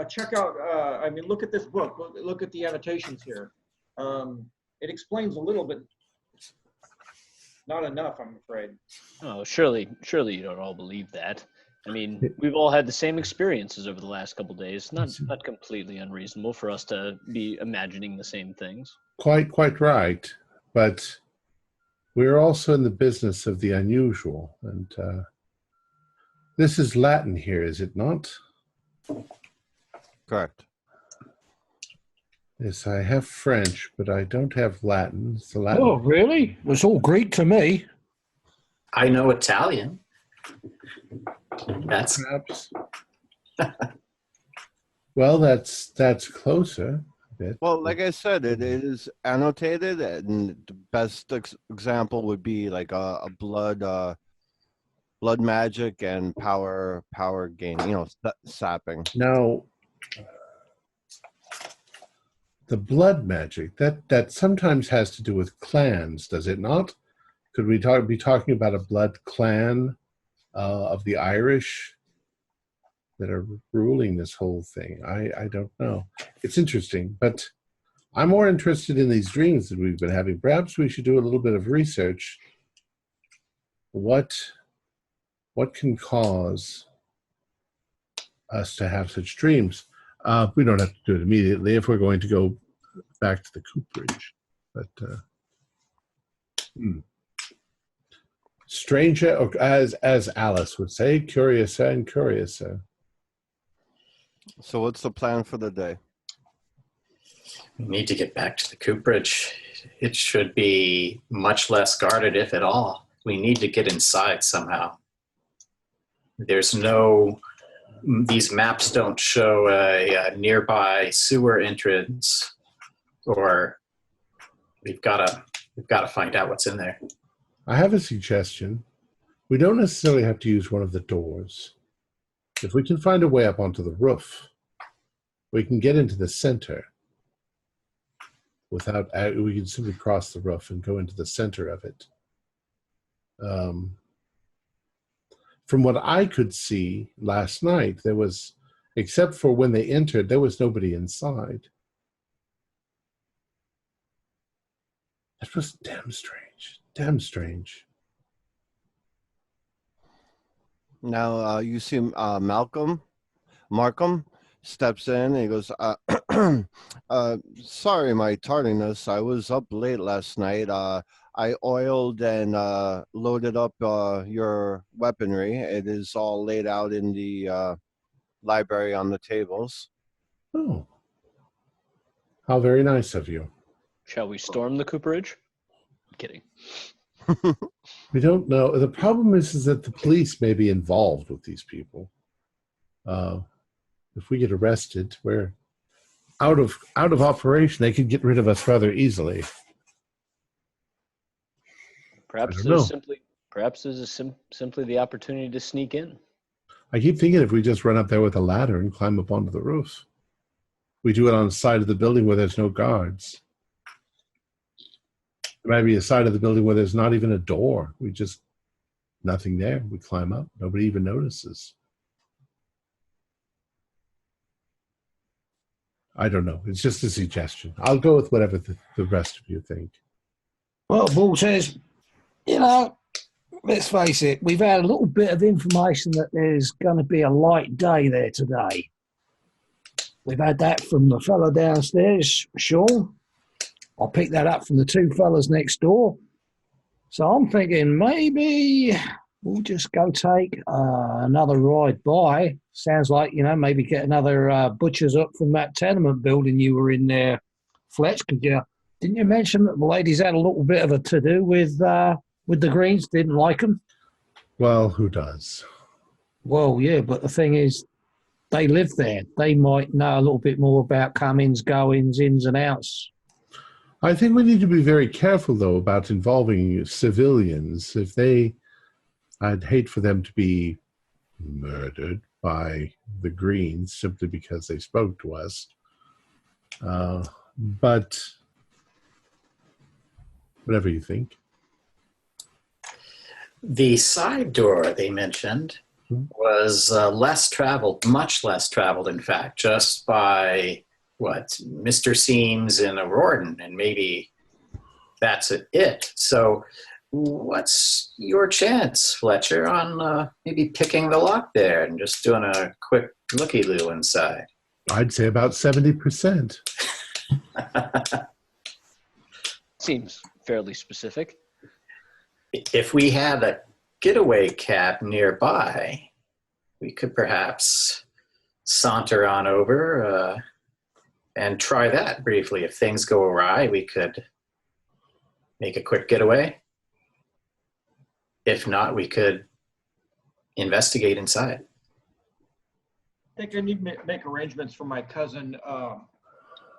Check out, I mean, look at this book. Look at the annotations here. It explains a little bit. Not enough, I'm afraid. Oh, surely you don't all believe that. I mean, we've all had the same experiences over the last couple of days. Not completely unreasonable for us to be imagining the same things. Quite right. But we're also in the business of the unusual. And this is Latin here, is it not? Correct. Yes, I have French, but I don't have Latin. It's the Latin. Oh, really? It's all Greek to me. I know Italian. That's perhaps. Well, that's closer a bit. Well, like I said, it is annotated, and the best example would be like a blood magic and power gain. Sapping. Now, the blood magic that sometimes has to do with clans, does it not? Could we be talking about a blood clan of the Irish that are ruling this whole thing? I don't know. It's interesting, but I'm more interested in these dreams that we've been having. Perhaps we should do a little bit of research. What can cause us to have such dreams? We don't have to do it immediately if we're going to go back to the cooperage. But stranger, or as Alice would say, curiouser and curiouser. So what's the plan for the day? We need to get back to the cooperage. It should be much less guarded, if at all. We need to get inside somehow. These maps don't show a nearby sewer entrance or we've got to find out what's in there. I have a suggestion. We don't necessarily have to use one of the doors. If we can find a way up onto the roof, we can get into the center without. We can simply cross the roof and go into the center of it. From what I could see last night, there was, except for when they entered, there was nobody inside. That was damn strange. Damn strange. Now you see Markham steps in and he goes, sorry, my tardiness. I was up late last night. I oiled and loaded up your weaponry. It is all laid out in the library on the tables. Oh. How very nice of you. Shall we storm the cooperage? I'm kidding. We don't know. The problem is that the police may be involved with these people. If we get arrested, we're out of operation. They could get rid of us rather easily. Perhaps there's simply the opportunity to sneak in. I keep thinking if we just run up there with a ladder and climb up onto the roof. We do it on the side of the building where there's no guards. There might be a side of the building where there's not even a door. We just, nothing there. We climb up. Nobody even notices. I don't know. It's just a suggestion. I'll go with whatever the rest of you think. Well, Bull says, you know, let's face it, we've had a little bit of information that there's going to be a light day there today. We've had that from the fellow downstairs, Sean. I'll pick that up from the two fellas next door. So I'm thinking maybe we'll just go take another ride by. Sounds like, you know, maybe get another butcher's up from that tenement building you were in there, Fletch. Didn't you mention that the ladies had a little bit of a to-do with the Greens, didn't like them? Well, who does? Well, yeah, but the thing is, they live there. They might know a little bit more about comings, goings, ins and outs. I think we need to be very careful, though, about involving civilians. I'd hate for them to be murdered by the Greens simply because they spoke to us. But whatever you think. The side door they mentioned was less traveled, much less traveled, in fact, just by Mr. Seams and a Rorton, and maybe that's it. So what's your chance, Fletcher, on maybe picking the lock there and just doing a quick looky-loo inside? I'd say about 70%. Seems fairly specific. If we had a getaway cab nearby, we could perhaps saunter on over and try that briefly. If things go awry, we could make a quick getaway. If not, we could investigate inside. I think I need to make arrangements for my cousin,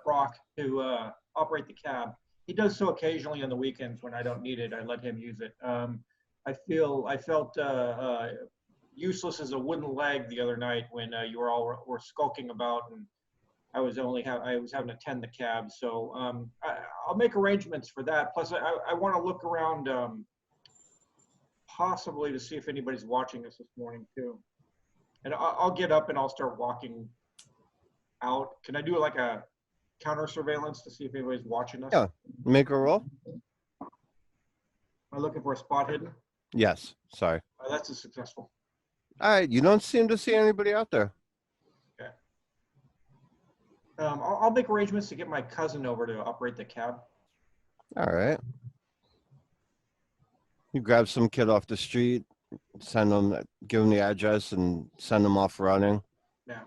Brock, to operate the cab. He does so occasionally on the weekends when I don't need it. I let him use it. I felt useless as a wooden leg the other night when you were all were skulking about, and I was having to tend the cab. So I'll make arrangements for that. Plus, I want to look around possibly to see if anybody's watching us this morning too. And I'll get up and I'll start walking out. Can I do like a counter surveillance to see if anybody's watching us? Yeah, make a roll. Am I looking for a spot hidden? Yes, sorry. Oh, that's a successful. All right, you don't seem to see anybody out there. Okay. I'll make arrangements to get my cousin over to operate the cab. All right. You grab some kid off the street, send them, give them the address, and send them off running. Yeah.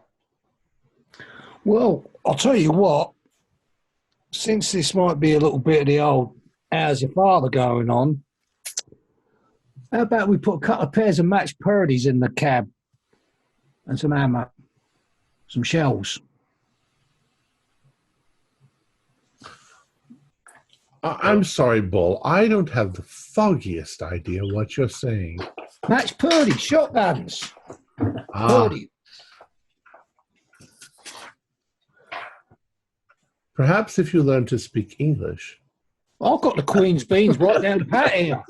Well, I'll tell you what, since this might be a little bit of the old how's your father going on, how about we put a couple of pairs of matched purdies in the cab and some ammo, some shells? I'm sorry, Bull. I don't have the foggiest idea what you're saying. Match Purdy, shotguns. Purdy. Perhaps if you learn to speak English. I've got the Queen's beans right down the pat here.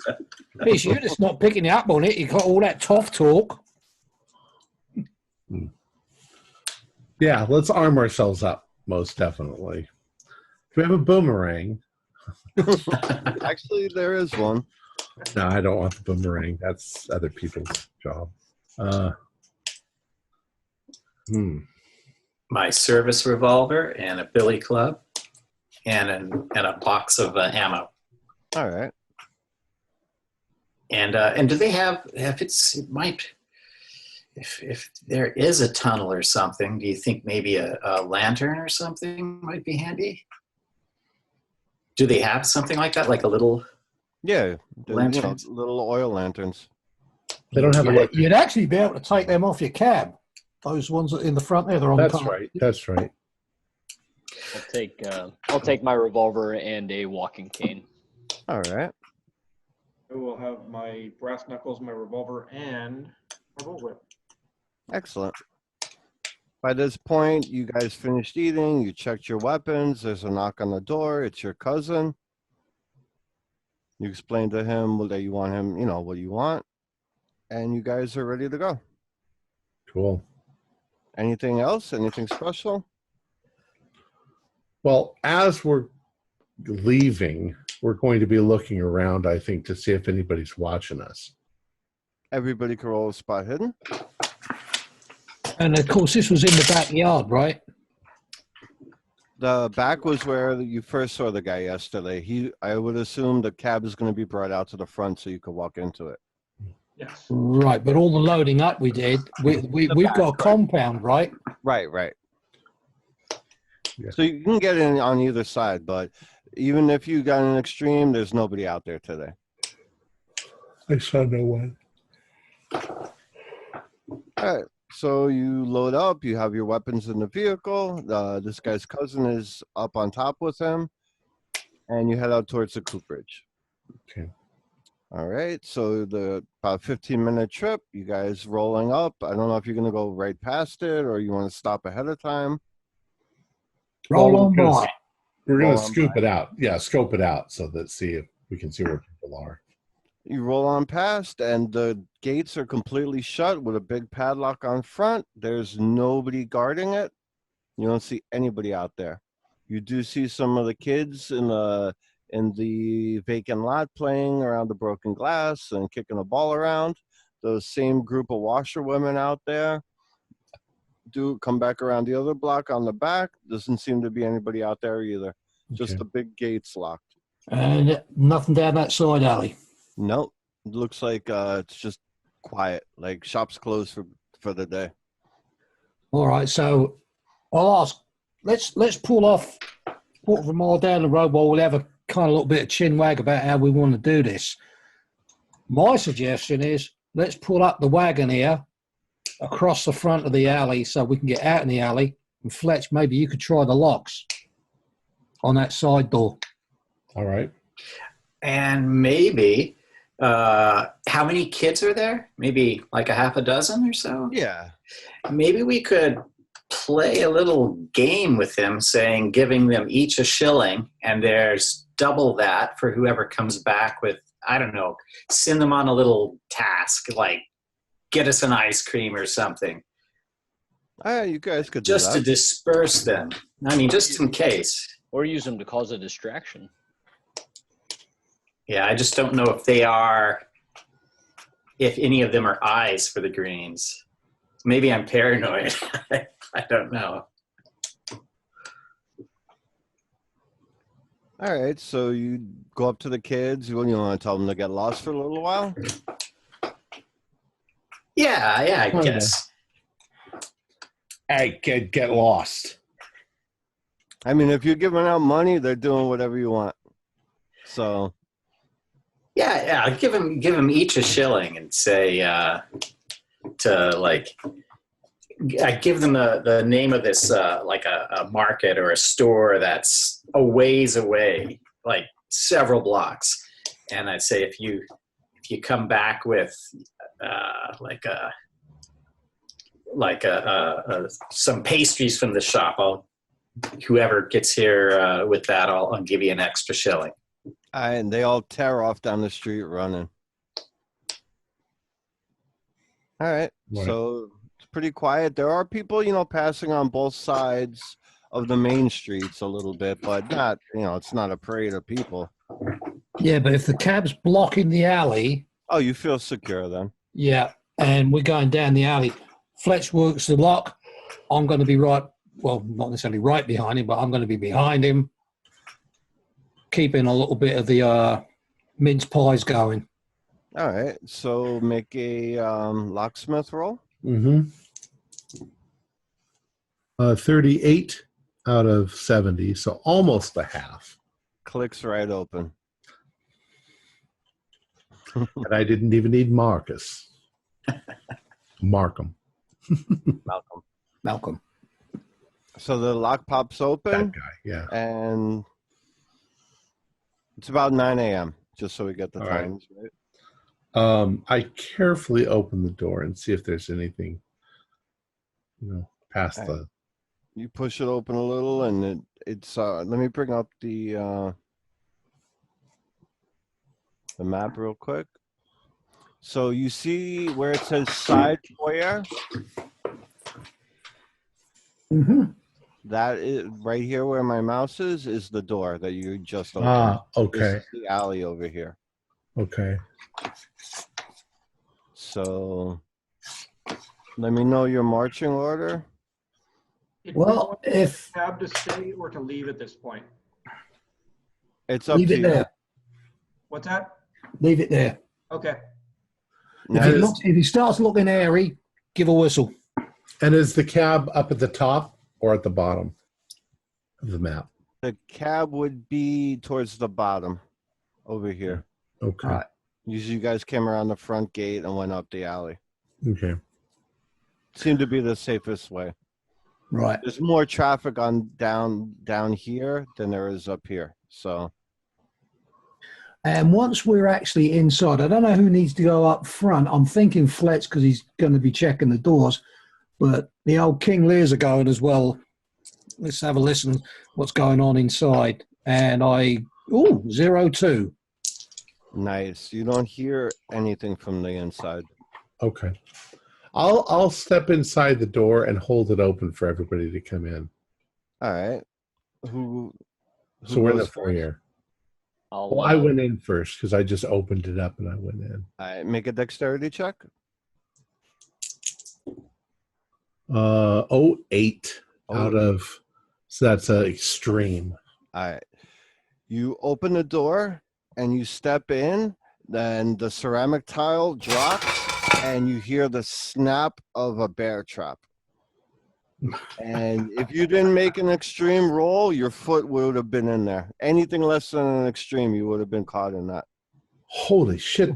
It's you that's not picking up on it. You got all that tough talk. Yeah, let's arm ourselves up, most definitely. Do we have a boomerang? Actually, there is one. No, I don't want the boomerang. That's other people's job. My service revolver and a billy club and a box of ammo. All right. And do they have, if there is a tunnel or something, do you think maybe a lantern or something might be handy? Do they have something like that, like a little lanterns? Little oil lanterns. They don't have a You'd actually be able to take them off your cab. Those ones in the front there, they're on That's top. right. That's right. I'll take my revolver and a walking cane. All right. I will have my brass knuckles, my revolver, and my bullwhip. Excellent. By this point, you guys finished eating. You checked your weapons. There's a knock on the door. It's your cousin. You explain to him that you want him, what you want. And you guys are ready to go. Cool. Anything else? Anything special? Well, as we're leaving, we're going to be looking around, I think, to see if anybody's watching us. Everybody can roll a spot hidden. And of course, this was in the backyard, right? The back was where you first saw the guy yesterday. I would assume the cab is going to be brought out to the front so you could walk into it. Yes. Right, but all the loading up we did, we've got a compound, right? Right. Yeah. So you can get in on either side, but even if you got an extreme, there's nobody out there today. I saw no one. All right. So you load up, you have your weapons in the vehicle. This guy's cousin is up on top with him, and you head out towards the cooperage. Okay. All right. So about 15-minute trip, you guys rolling up. I don't know if you're going to go right past it or you want to stop ahead of time. Roll on by. We're going to scope it out. Yeah, scope it out so that see if we can see where people are. You roll on past, and the gates are completely shut with a big padlock on front. There's nobody guarding it. You don't see anybody out there. You do see some of the kids in the vacant lot playing around the broken glass and kicking a ball around. Those same group of washerwomen out there do come back around the other block on the back. Doesn't seem to be anybody out there either. Just the big gates locked. And nothing down that side alley. Nope. It looks like it's just quiet, like shops closed for the day. All right, so I'll ask, let's pull off quarter of a mile down the road while we'll have a kind of little bit of chin wag about how we want to do this. My suggestion is let's pull up the wagon here across the front of the alley so we can get out in the alley. And Fletch, maybe you could try the locks on that side door. All right. And maybe, how many kids are there? Maybe like a half a dozen or so? Yeah. Maybe we could play a little game with them, giving them each a shilling, and there's double that for whoever comes back with, I don't know, send them on a little task, like get us an ice cream or something. You guys could do just that. to disperse them. I mean, just in case. Or use them to cause a distraction. Yeah, I just don't know if any of them are eyes for the greens. Maybe I'm paranoid. I don't know. All right, so you go up to the kids. You want to tell them to get lost for a little while? Yeah, I guess. Hey, kid, get lost. I mean, if you're giving out money, they're doing whatever you want. So. Yeah, give them each a shilling and say I give them the name of this like a market or a store that's a ways away, like several blocks. And I'd say if you come back with some pastries from the shop, whoever gets here with that, I'll give you an extra shilling. And they all tear off down the street running. All right. So it's pretty quiet. There are people, passing on both sides of the main streets a little bit, but not, it's not a parade of people. Yeah, but if the cab's blocking the alley. Oh, you feel secure then? Yeah, and we're going down the alley. Fletch works the lock. I'm going to be not necessarily right behind him, but I'm going to be behind him, keeping a little bit of the mince pies going. All right, so make a locksmith roll. 38 out of 70, so almost a half. Clicks right open. And I didn't even need Marcus. Malcolm. So the lock pops open. That guy, yeah. And it's about 9 a.m., just so we get the times right. I carefully open the door and see if there's anything, past the... You push it open a little, and it's let me bring up the map real quick. So you see where it says side foyer? Mm-hmm. That is right here where my mouse is the door that you just opened. Okay. This is the alley over here. Okay. So let me know your marching order. Well, if have to stay or to leave at this point. It's up leave to it you. there. What's that? Leave it there. Okay. If he starts looking airy, give a whistle. And is the cab up at the top or at the bottom of the map? The cab would be towards the bottom over here. Okay. All right. Usually you guys came around the front gate and went up the alley. Okay. Seemed to be the safest way. Right. There's more traffic on down here than there is up here. So. And once we're actually inside, I don't know who needs to go up front. I'm thinking Fletch because he's going to be checking the doors. But the old King Lears are going as well. Let's have a listen what's going on inside. And 02. Nice. You don't hear anything from the inside. Okay. I'll step inside the door and hold it open for everybody to come in. All right. Who So we're in the goes first? foyer. I'll, I went in first because I just opened it up and I went in. All right. Make a dexterity check. 08 out of, so that's extreme. All right. You open the door and you step in, then the ceramic tile drops and you hear the snap of a bear trap. And if you didn't make an extreme roll, your foot would have been in there. Anything less than an extreme, you would have been caught in that. Holy shit.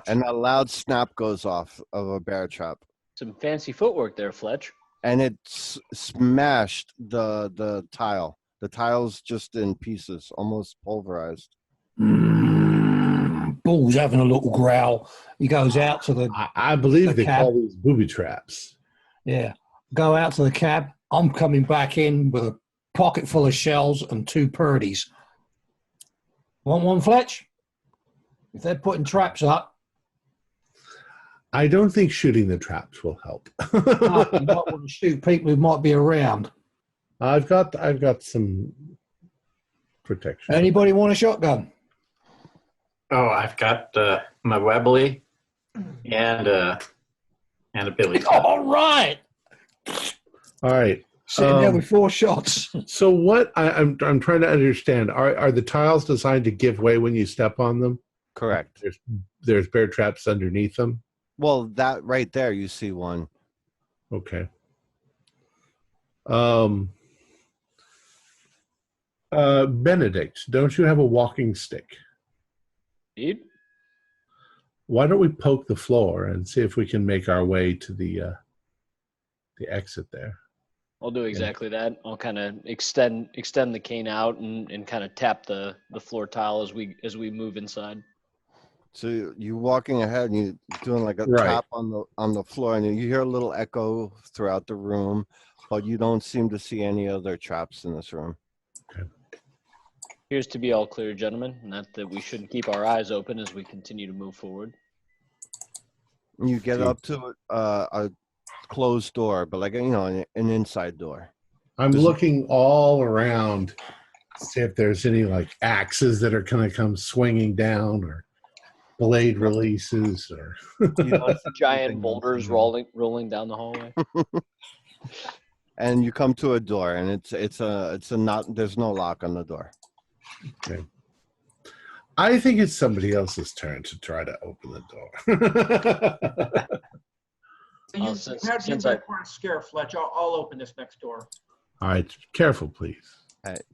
And a loud snap goes off of a bear trap. some fancy footwork there, Fletch. And it smashed the tile. The tile's just in pieces, almost pulverized. Bull's having a little growl. He goes out to the... I believe they cab. call these booby traps. Yeah. Go out to the cab. I'm coming back in with a pocket full of shells and 2 purdies. Want one, Fletch? If they're putting traps up... I don't think shooting the traps will help. you might want to shoot people who might be around. I've got some protection. Anybody want a shotgun? Oh, I've got my Webley and a Billy. All right. All right. Sitting there with 4 shots. So what I'm trying to understand, are the tiles designed to give way when you step on them? Correct. There's bear traps underneath them? Well, that right there, you see one. Okay. Benedict, don't you have a walking stick? Indeed. Why don't we poke the floor and see if we can make our way to the exit there? I'll do exactly that. I'll kind of extend the cane out and kind of tap the floor tile as we move inside. So you're walking ahead and you're doing like a Right. tap on the floor, and you hear a little echo throughout the room, but you don't seem to see any other traps in this room. Appears to be all clear, gentlemen. Not that we shouldn't keep our eyes open as we continue to move forward. You get up to a closed door, but like an inside door. I'm looking all around to see if there's any like axes that are going to come swinging down, or blade releases, or Giant boulders rolling down the hallway. And you come to a door, and it's a not. There's no lock on the door. Okay. I think it's somebody else's turn to try to open the door. You had been by quite a scare, Fletch. I'll open this next door. All right, careful, please.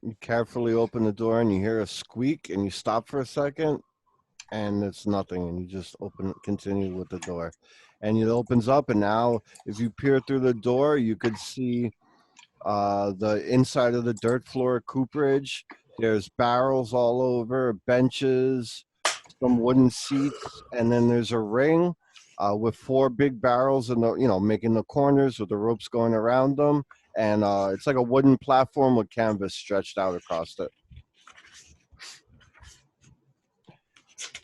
You carefully open the door, and you hear a squeak, and you stop for a second, and it's nothing, and you just continue with the door, and it opens up, and now if you peer through the door, you could see the inside of the dirt floor cooperage. There's barrels all over, benches, some wooden seats, and then there's a ring with 4 big barrels in the, making the corners with the ropes going around them. And it's like a wooden platform with canvas stretched out across it.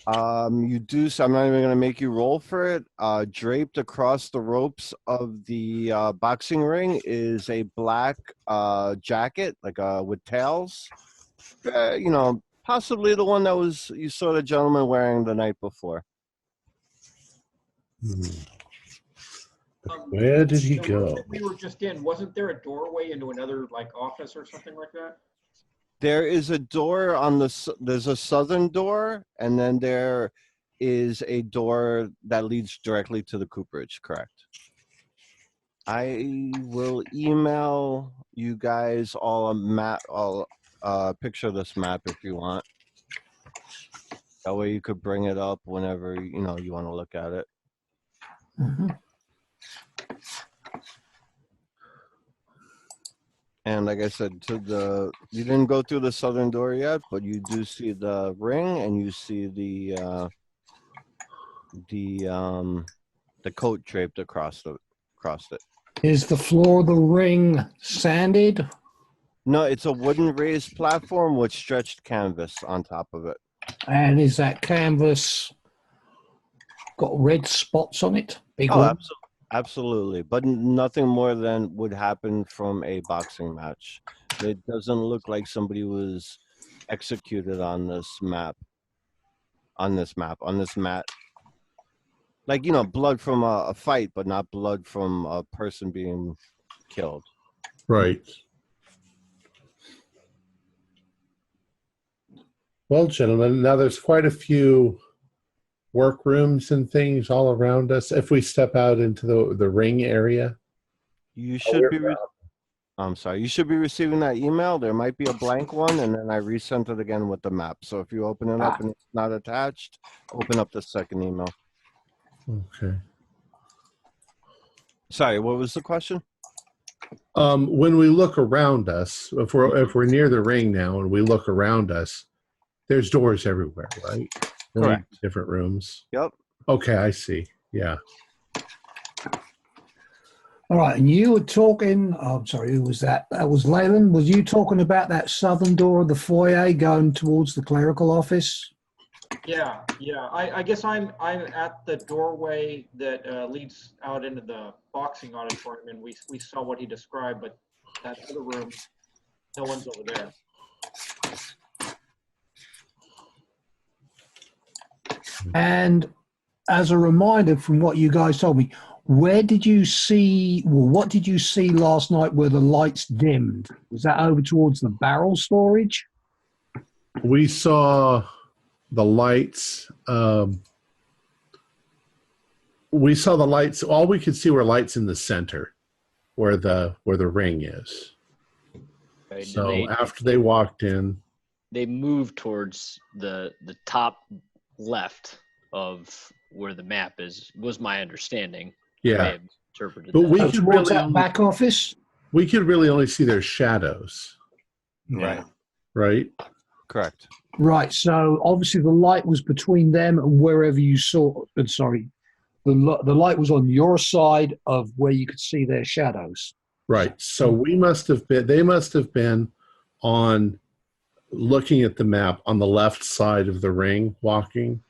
You do, so I'm not even going to make you roll for it. Draped across the ropes of the boxing ring is a black jacket, like with tails. Possibly the one that you saw the gentleman wearing the night before. Where did he go? The room that we were just in, wasn't there a doorway into another office or something like that? There is a door there's a southern door, and then there is a door that leads directly to the cooperage, correct? I will email you guys all a map, picture of this map if you want. That way you could bring it up whenever you want to look at it. Mm-hmm. And like I said, you didn't go through the southern door yet, but you do see the ring, and you see the coat draped across it. Is the floor of the ring sanded? No, it's a wooden raised platform with stretched canvas on top of it. And is that canvas got red spots on it? Big Oh, one? absolutely. But nothing more than would happen from a boxing match. It doesn't look like somebody was executed on this mat. Like, blood from a fight, but not blood from a person being killed. Right. Well, gentlemen, now there's quite a few workrooms and things all around us. If we step out into the ring area, you should I'm sorry. You should be receiving that email. There might be a blank one, and then I resent it again with the map. So if you open it up and it's not attached, open up the second email. Okay. Sorry, what was the question? When we look around us, if we're near the ring now and we look around us, there's doors everywhere, right? Correct. Different rooms. Yep. Okay, I see. Yeah. All right, and you were talking, I'm sorry, who was that? That was Leyland. Was you talking about that southern door of the foyer going towards the clerical office? Yeah. I guess I'm at the doorway that leads out into the boxing auditorium, and we saw what he described, but that other room, no one's over there. And as a reminder from what you guys told me, what did you see last night where the lights dimmed? Was that over towards the barrel storage? We saw the lights. We saw the lights. All we could see were lights in the center where the ring is. Right, so after they walked in, they moved towards the top left of where the map is, was my understanding. Yeah. Interpreted But that. we could Towards really that back office? we could really only see their shadows, Yeah. right? Correct. Right. So obviously the light was between them and wherever you saw. Sorry, the light was on your side of where you could see their shadows. Right. So we must have been. They must have been on looking at the map on the left side of the ring, walking.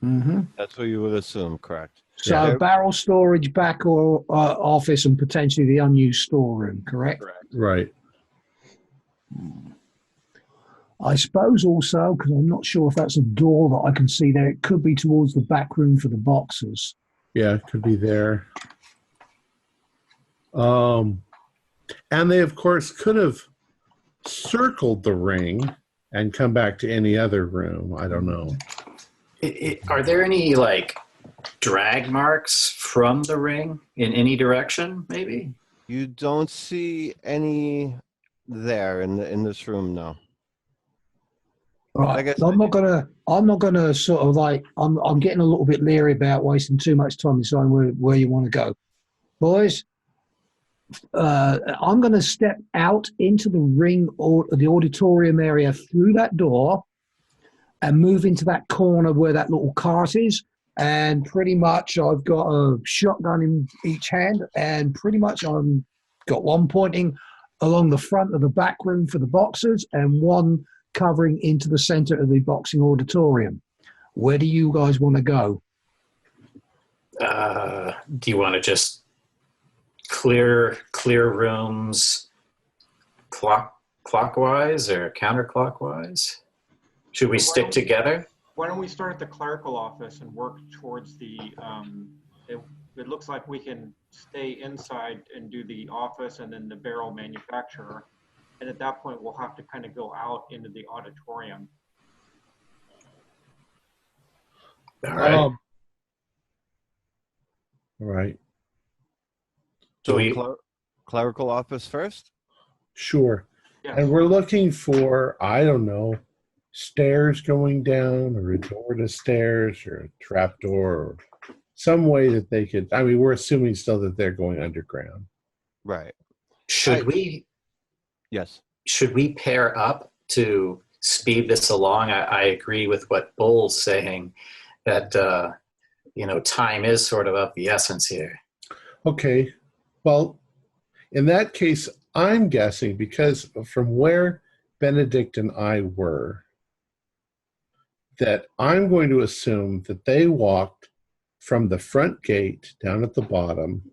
Mm-hmm. That's what you would assume, correct? So Yeah. barrel storage, back or office, and potentially the unused storeroom. Correct. Correct. Right. I suppose also, because I'm not sure if that's a door that I can see there, it could be towards the back room for the boxes. Yeah, it could be there. And they, of course, could have circled the ring and come back to any other room. I don't know. Are there any like drag marks from the ring in any direction? Maybe. You don't see any there in this room, no. Right. Like I said, I'm not gonna sort of like. I'm getting a little bit leery about wasting too much time deciding where you want to go, boys. I'm going to step out into the ring or the auditorium area through that door and move into that corner where that little cart is. And pretty much I've got a shotgun in each hand, and pretty much I've got one pointing along the front of the back room for the boxers and one covering into the center of the boxing auditorium. Where do you guys want to go? Do you want to just clear rooms clockwise or counterclockwise? Should we stick together? Why don't we start at the clerical office and work towards the, it looks like we can stay inside and do the office and then the barrel manufacturer. And at that point, we'll have to kind of go out into the auditorium. All right. All right. So we- clerical office first? Sure. Yes. And we're looking for, I don't know, stairs going down or a door to stairs or a trap door or some way that they could, I mean, we're assuming still that they're going underground. Right. Should we Yes. pair up to speed this along? I agree with what Bull's saying, that time is sort of of the essence here. Okay. Well, in that case, I'm guessing because from where Benedict and I were, that I'm going to assume that they walked from the front gate down at the bottom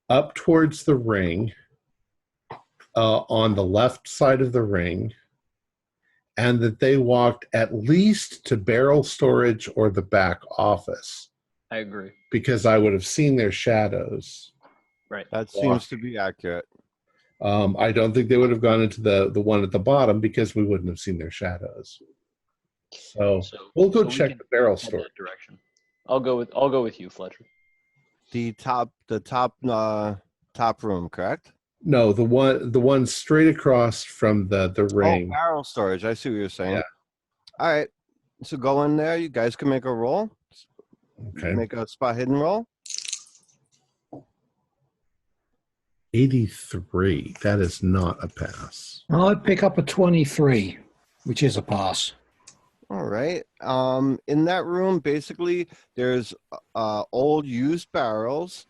up towards the ring on the left side of the ring, and that they walked at least to barrel storage or the back office, I agree. because I would have seen their shadows. Right. That seems to be accurate. I don't think they would have gone into the one at the bottom because we wouldn't have seen their shadows. So we'll go we check can the barrel head storage. that direction. I'll go with you, Fletcher. The top room, correct? No, the one straight across from the Oh, ring. barrel storage. I see what you're saying. Yeah. All right. So go in there. You guys can make a roll. Okay. Make a spot hidden roll. 83. That is not a pass. I'd pick up a 23, which is a pass. All right. In that room, basically, there's old used barrels.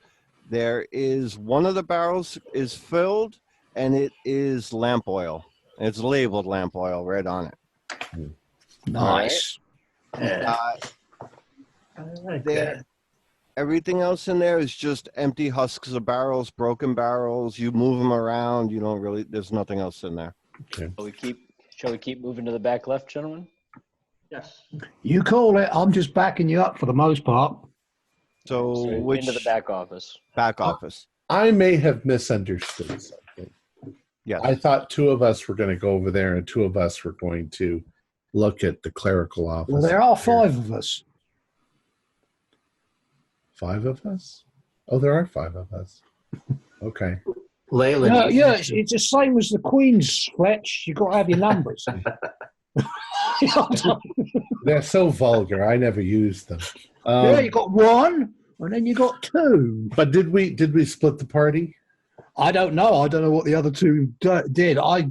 There is one of the barrels is filled, and it is lamp oil. It's labeled lamp oil right on it. Nice. Uh, I like there, that. everything else in there is just empty husks of barrels, broken barrels. You move them around. You don't really. There's nothing else in there. Okay. Shall we keep moving to the back left, gentlemen? Yes. You call it. I'm just backing you up for the most part. So So which into the back office. back office? I may have misunderstood something. Yes. I thought two of us were going to go over there and two of us were going to look at the clerical office. Well, there are 5 of us. 5 of us? Oh, there are 5 of us. Okay. Leyland, Yeah, it's the same as the Queen's, Fletch. You've got to have your numbers. They're so vulgar. I never use them. Yeah, you got 1, and then you got 2. But did we split the party? I don't know. I don't know what the other two did. I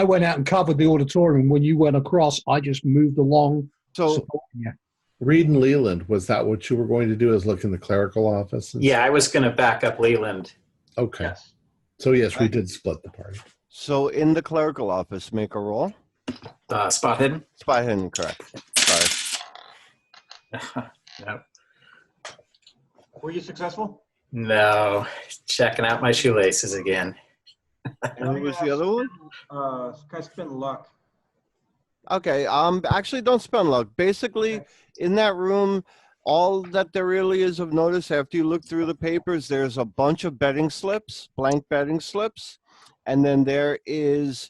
went out and covered the auditorium. When you went across, I just moved along. So, Yeah. Reed and Leland, was that what you were going to do, is look in the clerical office? Yeah, I was going to back up Leland. Okay. Yes. So, yes, we did split the party. so in the clerical office, make a roll. Spot hidden? Spy hidden, correct. Sorry. No. Were you successful? No. Checking out my shoelaces again. And what was the other one? Can I spend luck? Okay, actually don't spend luck. Basically, in that room, all that there really is of notice after you look through the papers, there's a bunch of betting slips, blank betting slips, and then there is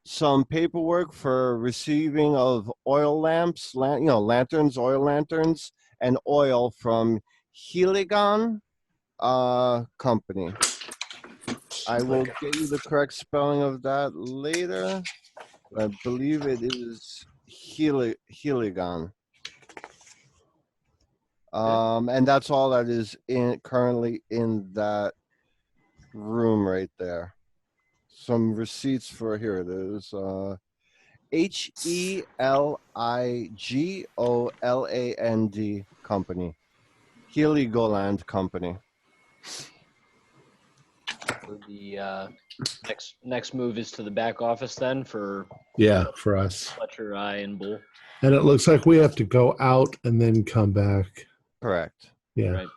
some paperwork for receiving of oil lamps, lanterns, oil lanterns, and oil from Heligon Company. I will get you the correct spelling of that later. I believe it is Heligon. And that's all that is currently in that room right there. Some receipts for here. There's Heligoland Company. Heligoland Company. So the next move is to the back office then for For us. Fletcher, I, and Bull. And it looks like we have to go out and then come back. Correct. Yeah. Right.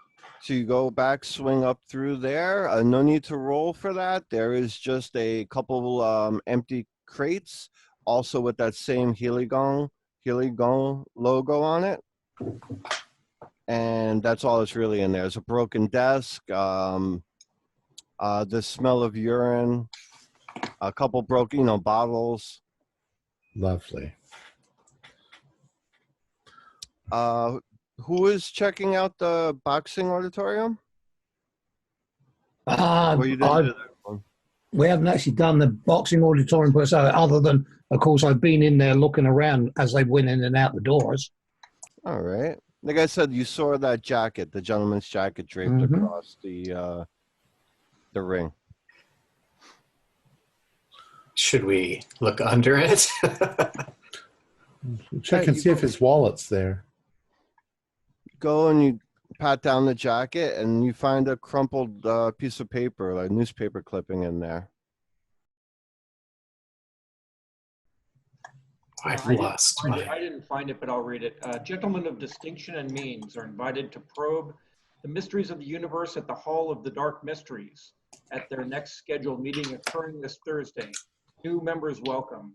So you go back, swing up through there. No need to roll for that. There is just a couple empty crates, also with that same Heligon logo on it. And that's all that's really in there. There's a broken desk, the smell of urine, a couple broken, bottles. Lovely. Who is checking out the boxing auditorium? Uh, Or you didn't do that one? We haven't actually done the boxing auditorium per se, other than, of course, I've been in there looking around as they went in and out the doors. All right. Like I said, you saw that jacket, the gentleman's jacket draped across the ring. Should we look under it? Check and see if his wallet's there. Go and you pat down the jacket and you find a crumpled piece of paper, like newspaper clipping in there. I've I didn't lost find mine. it. I didn't find it, but I'll read it. Gentlemen of distinction and means are invited to probe the mysteries of the universe at the Hall of the Dark Mysteries at their next scheduled meeting occurring this Thursday. New members welcome.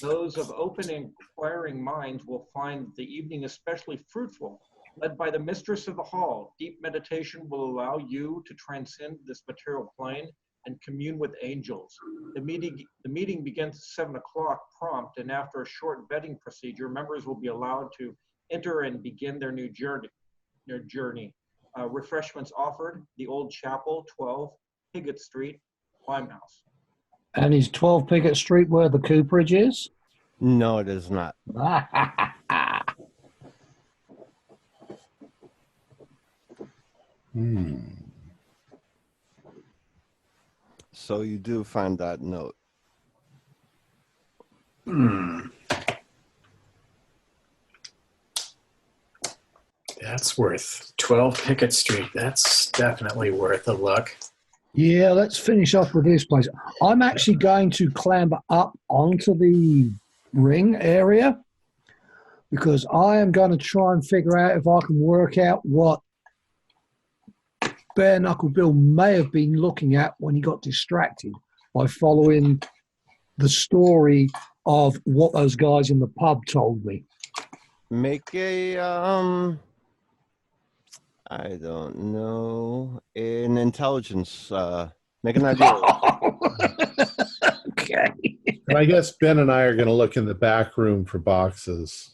Those of open and inquiring minds will find the evening especially fruitful. Led by the mistress of the hall, deep meditation will allow you to transcend this material plane and commune with angels. The meeting begins at 7 o'clock prompt, and after a short vetting procedure, members will be allowed to enter and begin their new journey. Refreshments offered, the Old Chapel, 12 Piggott Street, Limehouse. And is 12 Piggott Street where the cooperage is? No, it is not. So you do find that note. That's worth 12 Pickett Street. That's definitely worth a look. Yeah, let's finish off with this place. I'm actually going to clamber up onto the ring area because I am going to try and figure out if I can work out what Bare Knuckle Bill may have been looking at when he got distracted by following the story of what those guys in the pub told me. Make a I don't know, an intelligence. Make an idea. Okay. And I guess Ben and I are going to look in the back room for boxes.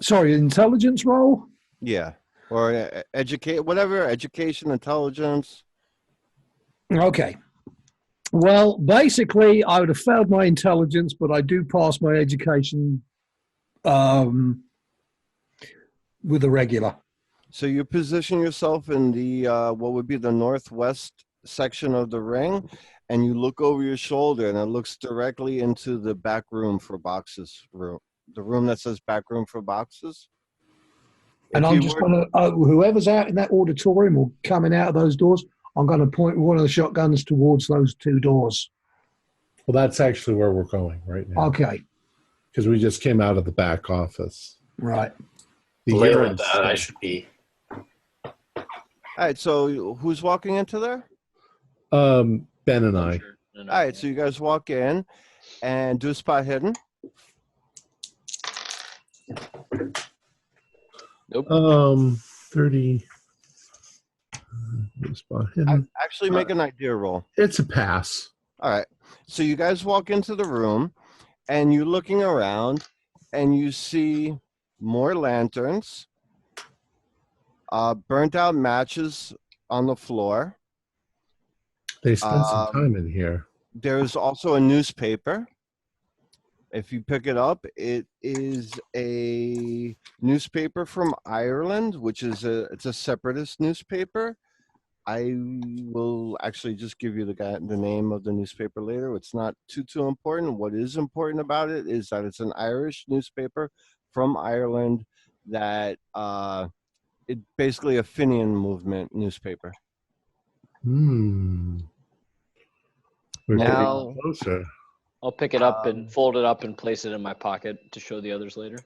Sorry, intelligence roll? Yeah, or educate, whatever, education, intelligence. Okay. Well, basically, I would have failed my intelligence, but I do pass my education with a regular. So you position yourself in the what would be the northwest section of the ring, and you look over your shoulder, and it looks directly into the back room for boxes room. The room that says back room for boxes. And I'm just going to, whoever's out in that auditorium or coming out of those doors, I'm going to point one of the shotguns towards those 2 doors. Well, that's actually where we're going right now. Okay. Because we just came out of the back office. Right. The Later urine with that, I stuff. should be. All right, so who's walking into there? Ben and I. All right, so you guys walk in and do a spot hidden. Nope. 30. Spot hidden. Actually, make an idea roll. It's a pass. All right, so you guys walk into the room, and you're looking around, and you see more lanterns, burnt out matches on the floor. They spent some time in here. There's also a newspaper. If you pick it up, it is a newspaper from Ireland, which is it's a separatist newspaper. I will actually just give you the name of the newspaper later. It's not too important. What is important about it is that it's an Irish newspaper from Ireland that it's basically a Fenian movement newspaper. We're Now- getting closer. I'll pick it up and fold it up and place it in my pocket to show the others later.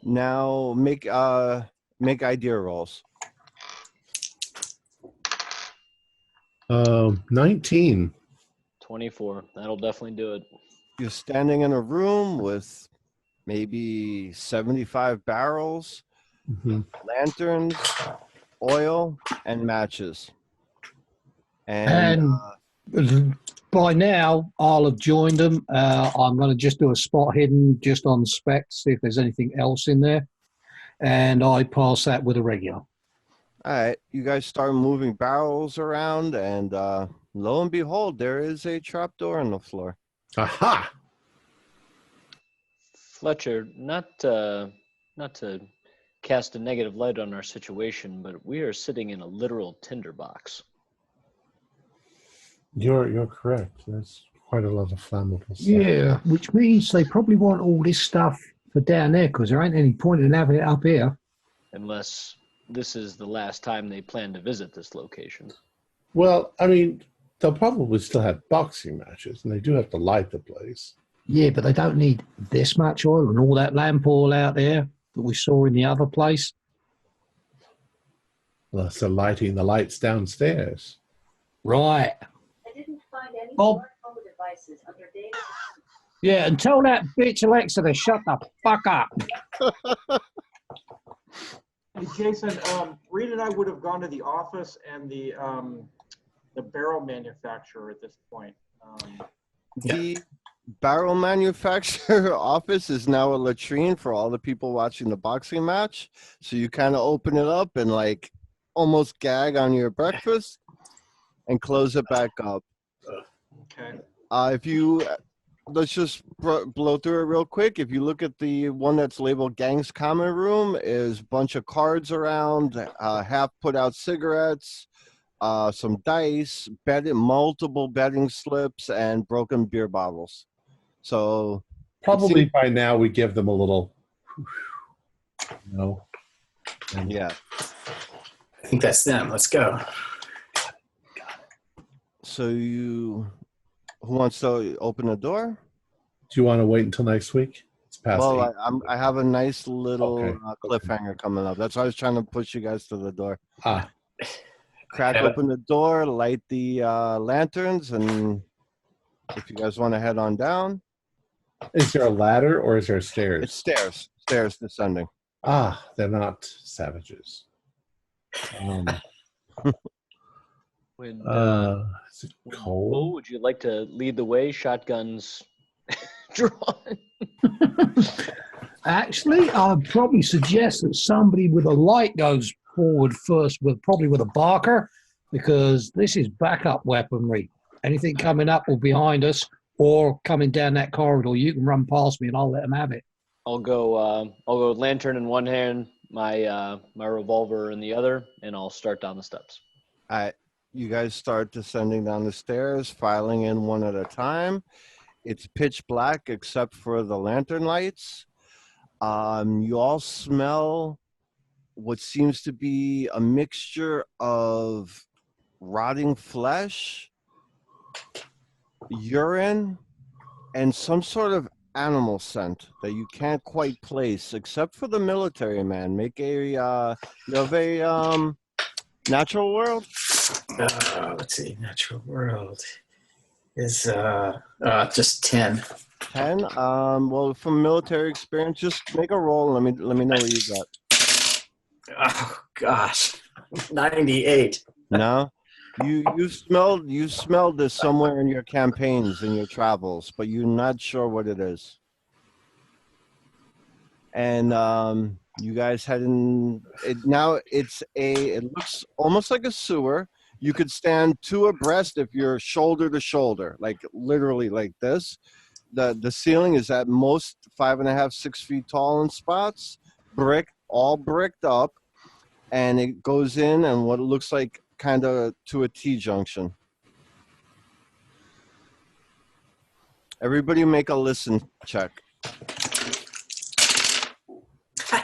Now make idea rolls. 19. 24. That'll definitely do it. You're standing in a room with maybe 75 barrels, Mhm. lanterns, oil, and matches. And by now, I'll have joined them. I'm going to just do a spot hidden just on spec, see if there's anything else in there. And I pass that with a regular. all right, you guys start moving barrels around, and lo and behold, there is a trapdoor on the floor. Aha! Fletcher, not to cast a negative light on our situation, but we are sitting in a literal tinderbox. You're correct. There's quite a lot of flammable stuff. Yeah, which means they probably want all this stuff for down there because there ain't any point in having it up here. Unless this is the last time they plan to visit this location. Well, I mean, they'll probably still have boxing matches, and they do have to light the place. Yeah, but they don't need this much oil and all that lamp oil out there that we saw in the other place. Plus, they're lighting the lights downstairs. Right. I didn't find any Oh. more mobile devices under data. Yeah, and tell that bitch Alexa to shut the fuck up. Hey, Jason, Reed and I would have gone to the office and the barrel manufacturer at this point. The barrel manufacturer office is now a latrine for all the people watching the boxing match. So you kind of open it up and like almost gag on your breakfast and close it back up. Okay. If you let's just blow through it real quick. If you look at the one that's labeled Gang's Common Room, is a bunch of cards around, half put out cigarettes, some dice, multiple betting slips, and broken beer bottles. So Probably by now we give them a little, and yeah. I think that's them. Let's go. So who wants to open the door? Do you want to wait until next week? It's past Well, 8. I have a nice little Okay. cliffhanger coming up. That's why I was trying to push you guys to the door. Ah, Crack open the door, light the lanterns, and if you guys want to head on down. is there a ladder or is there stairs? It's stairs descending. Ah, they're not savages. When, Is it Bo, cold? would you like to lead the way? Shotguns drawn. Actually, I'd probably suggest that somebody with a light goes forward first, probably with a barker, because this is backup weaponry. Anything coming up or behind us or coming down that corridor, you can run past me and I'll let them have it. I'll go lantern in one hand, my revolver in the other, and I'll start down the steps. All right. You guys start descending down the stairs, filing in one at a time. It's pitch black except for the lantern lights. You all smell what seems to be a mixture of rotting flesh, urine, and some sort of animal scent that you can't quite place, except for the military man. Make a you have a natural world. Let's see. Natural world is just 10. 10. Well, from military experience, just make a roll. Let me know what you got. Oh gosh, 98. No, you smelled this somewhere in your campaigns, in your travels, but you're not sure what it is. And you guys head in. Now it looks almost like a sewer. You could stand two abreast if you're shoulder to shoulder, like literally like this. The ceiling is at most 5.5, 6 feet tall in spots, all bricked up, and it goes in and what it looks like kind of to a T-junction. Everybody make a listen check.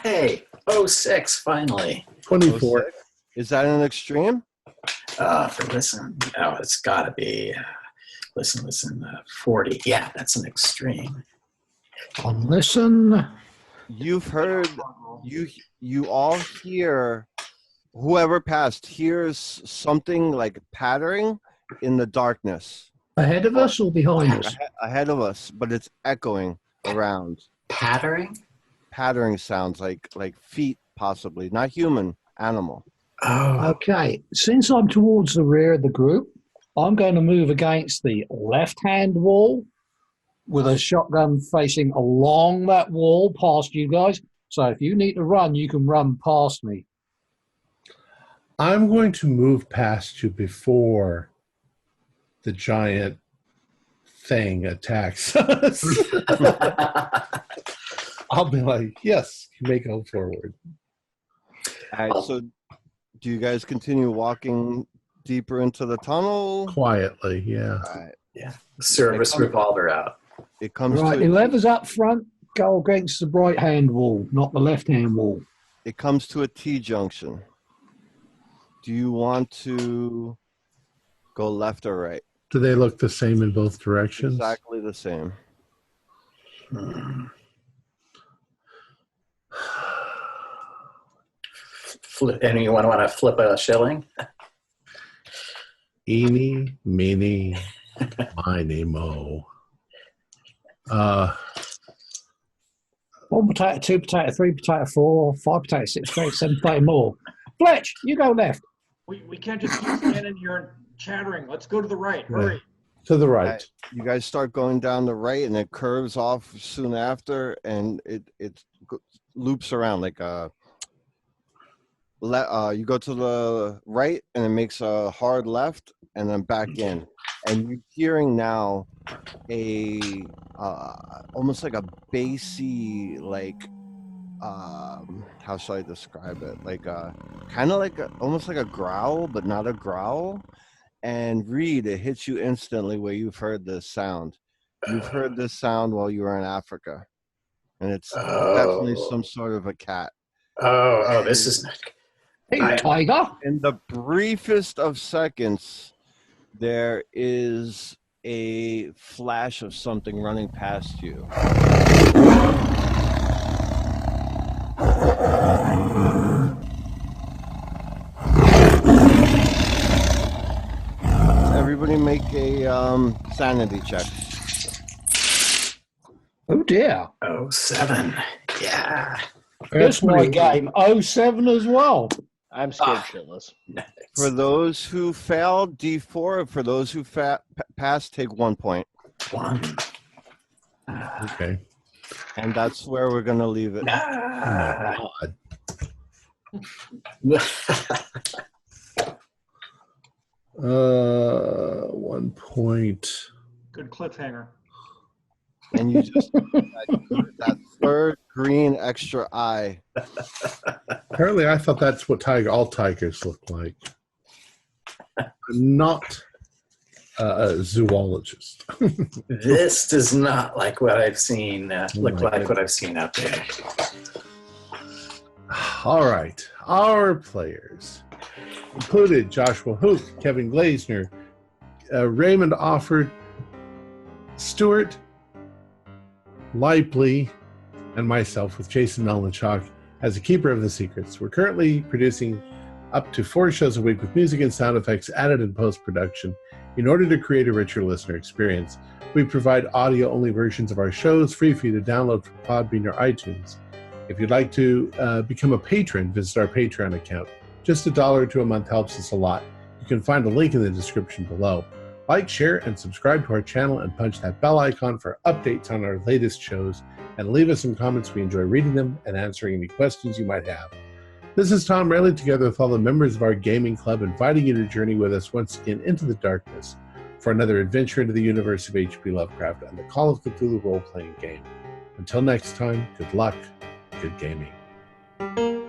Hey, 06, finally. 24. Is that an extreme? For listen, oh, it's got to be listen, 40. Yeah, that's an extreme. On listen. You've heard, you all hear, whoever passed hears something like pattering in the darkness. Ahead of us or behind us? Ahead of us, but it's echoing around. Pattering? Pattering sounds like feet, possibly. Not human, animal. Oh. Okay, since I'm towards the rear of the group, I'm going to move against the left-hand wall with a shotgun facing along that wall past you guys. So if you need to run, you can run past me. I'm going to move past you before the giant thing attacks us. I'll be like, yes, you may go forward. All right, so do you guys continue walking deeper into the tunnel? Quietly, yeah. All right. Yeah. Service revolver out. It comes Right, to whoever's up front, go against the right-hand wall, not the left-hand wall. it comes to a T-junction. Do you want to go left or right? Do they look the same in both directions? Exactly the same. Anyone want to flip a shilling? Eeny, meeny, miny, mo. 1 potato, 2 potato, 3 potato, 4, 5 potato, 6 potato, 7 potato more. Fletch, you go left. We can't just keep standing here and chattering. Let's go to the right. Hurry. To the All right. right. You guys start going down the right, and it curves off soon after, and it loops around like a. You go to the right, and it makes a hard left, and then back in, and you're hearing now a almost like a bassy, like how shall I describe it? Like kind of like almost like a growl, but not a growl. And Reed, it hits you instantly where you've heard this sound. You've heard this sound while you were in Africa, and it's definitely some sort of a cat. Oh, this is not. Hey, tiger. In the briefest of seconds, there is a flash of something running past you. Everybody make a sanity check. Oh, dear. 07. Yeah. That's my game. 07 as well. I'm scared shitless. For those who failed, D4. For those who passed, take 1 point. 1. Okay. And that's where we're going to leave it. Oh, God. 1 point. Good cliffhanger. And you just that third green extra eye. Apparently, I thought that's what all tigers look like. not a zoologist. This does not like what I've seen. Look my like what I've seen out there. All right, our players included Joshua Hook, Kevin Glazner, Raymond Offord, Stuart Lipley, and myself with Jason Nolanchuk as the keeper of the secrets. We're currently producing up to 4 shows a week with music and sound effects added in post-production in order to create a richer listener experience. We provide audio-only versions of our shows free for you to download from Podbean or iTunes. If you'd like to become a patron, visit our Patreon account. Just $1 to a month helps us a lot. You can find a link in the description below. Like, share, and subscribe to our channel and punch that bell icon for updates on our latest shows. And leave us some comments. We enjoy reading them and answering any questions you might have. This is Tom Rayleigh, together with all the members of our gaming club, inviting you to journey with us once again into the darkness for another adventure into the universe of H.P. Lovecraft and the Call of Cthulhu role-playing game. Until next time, good luck, good gaming.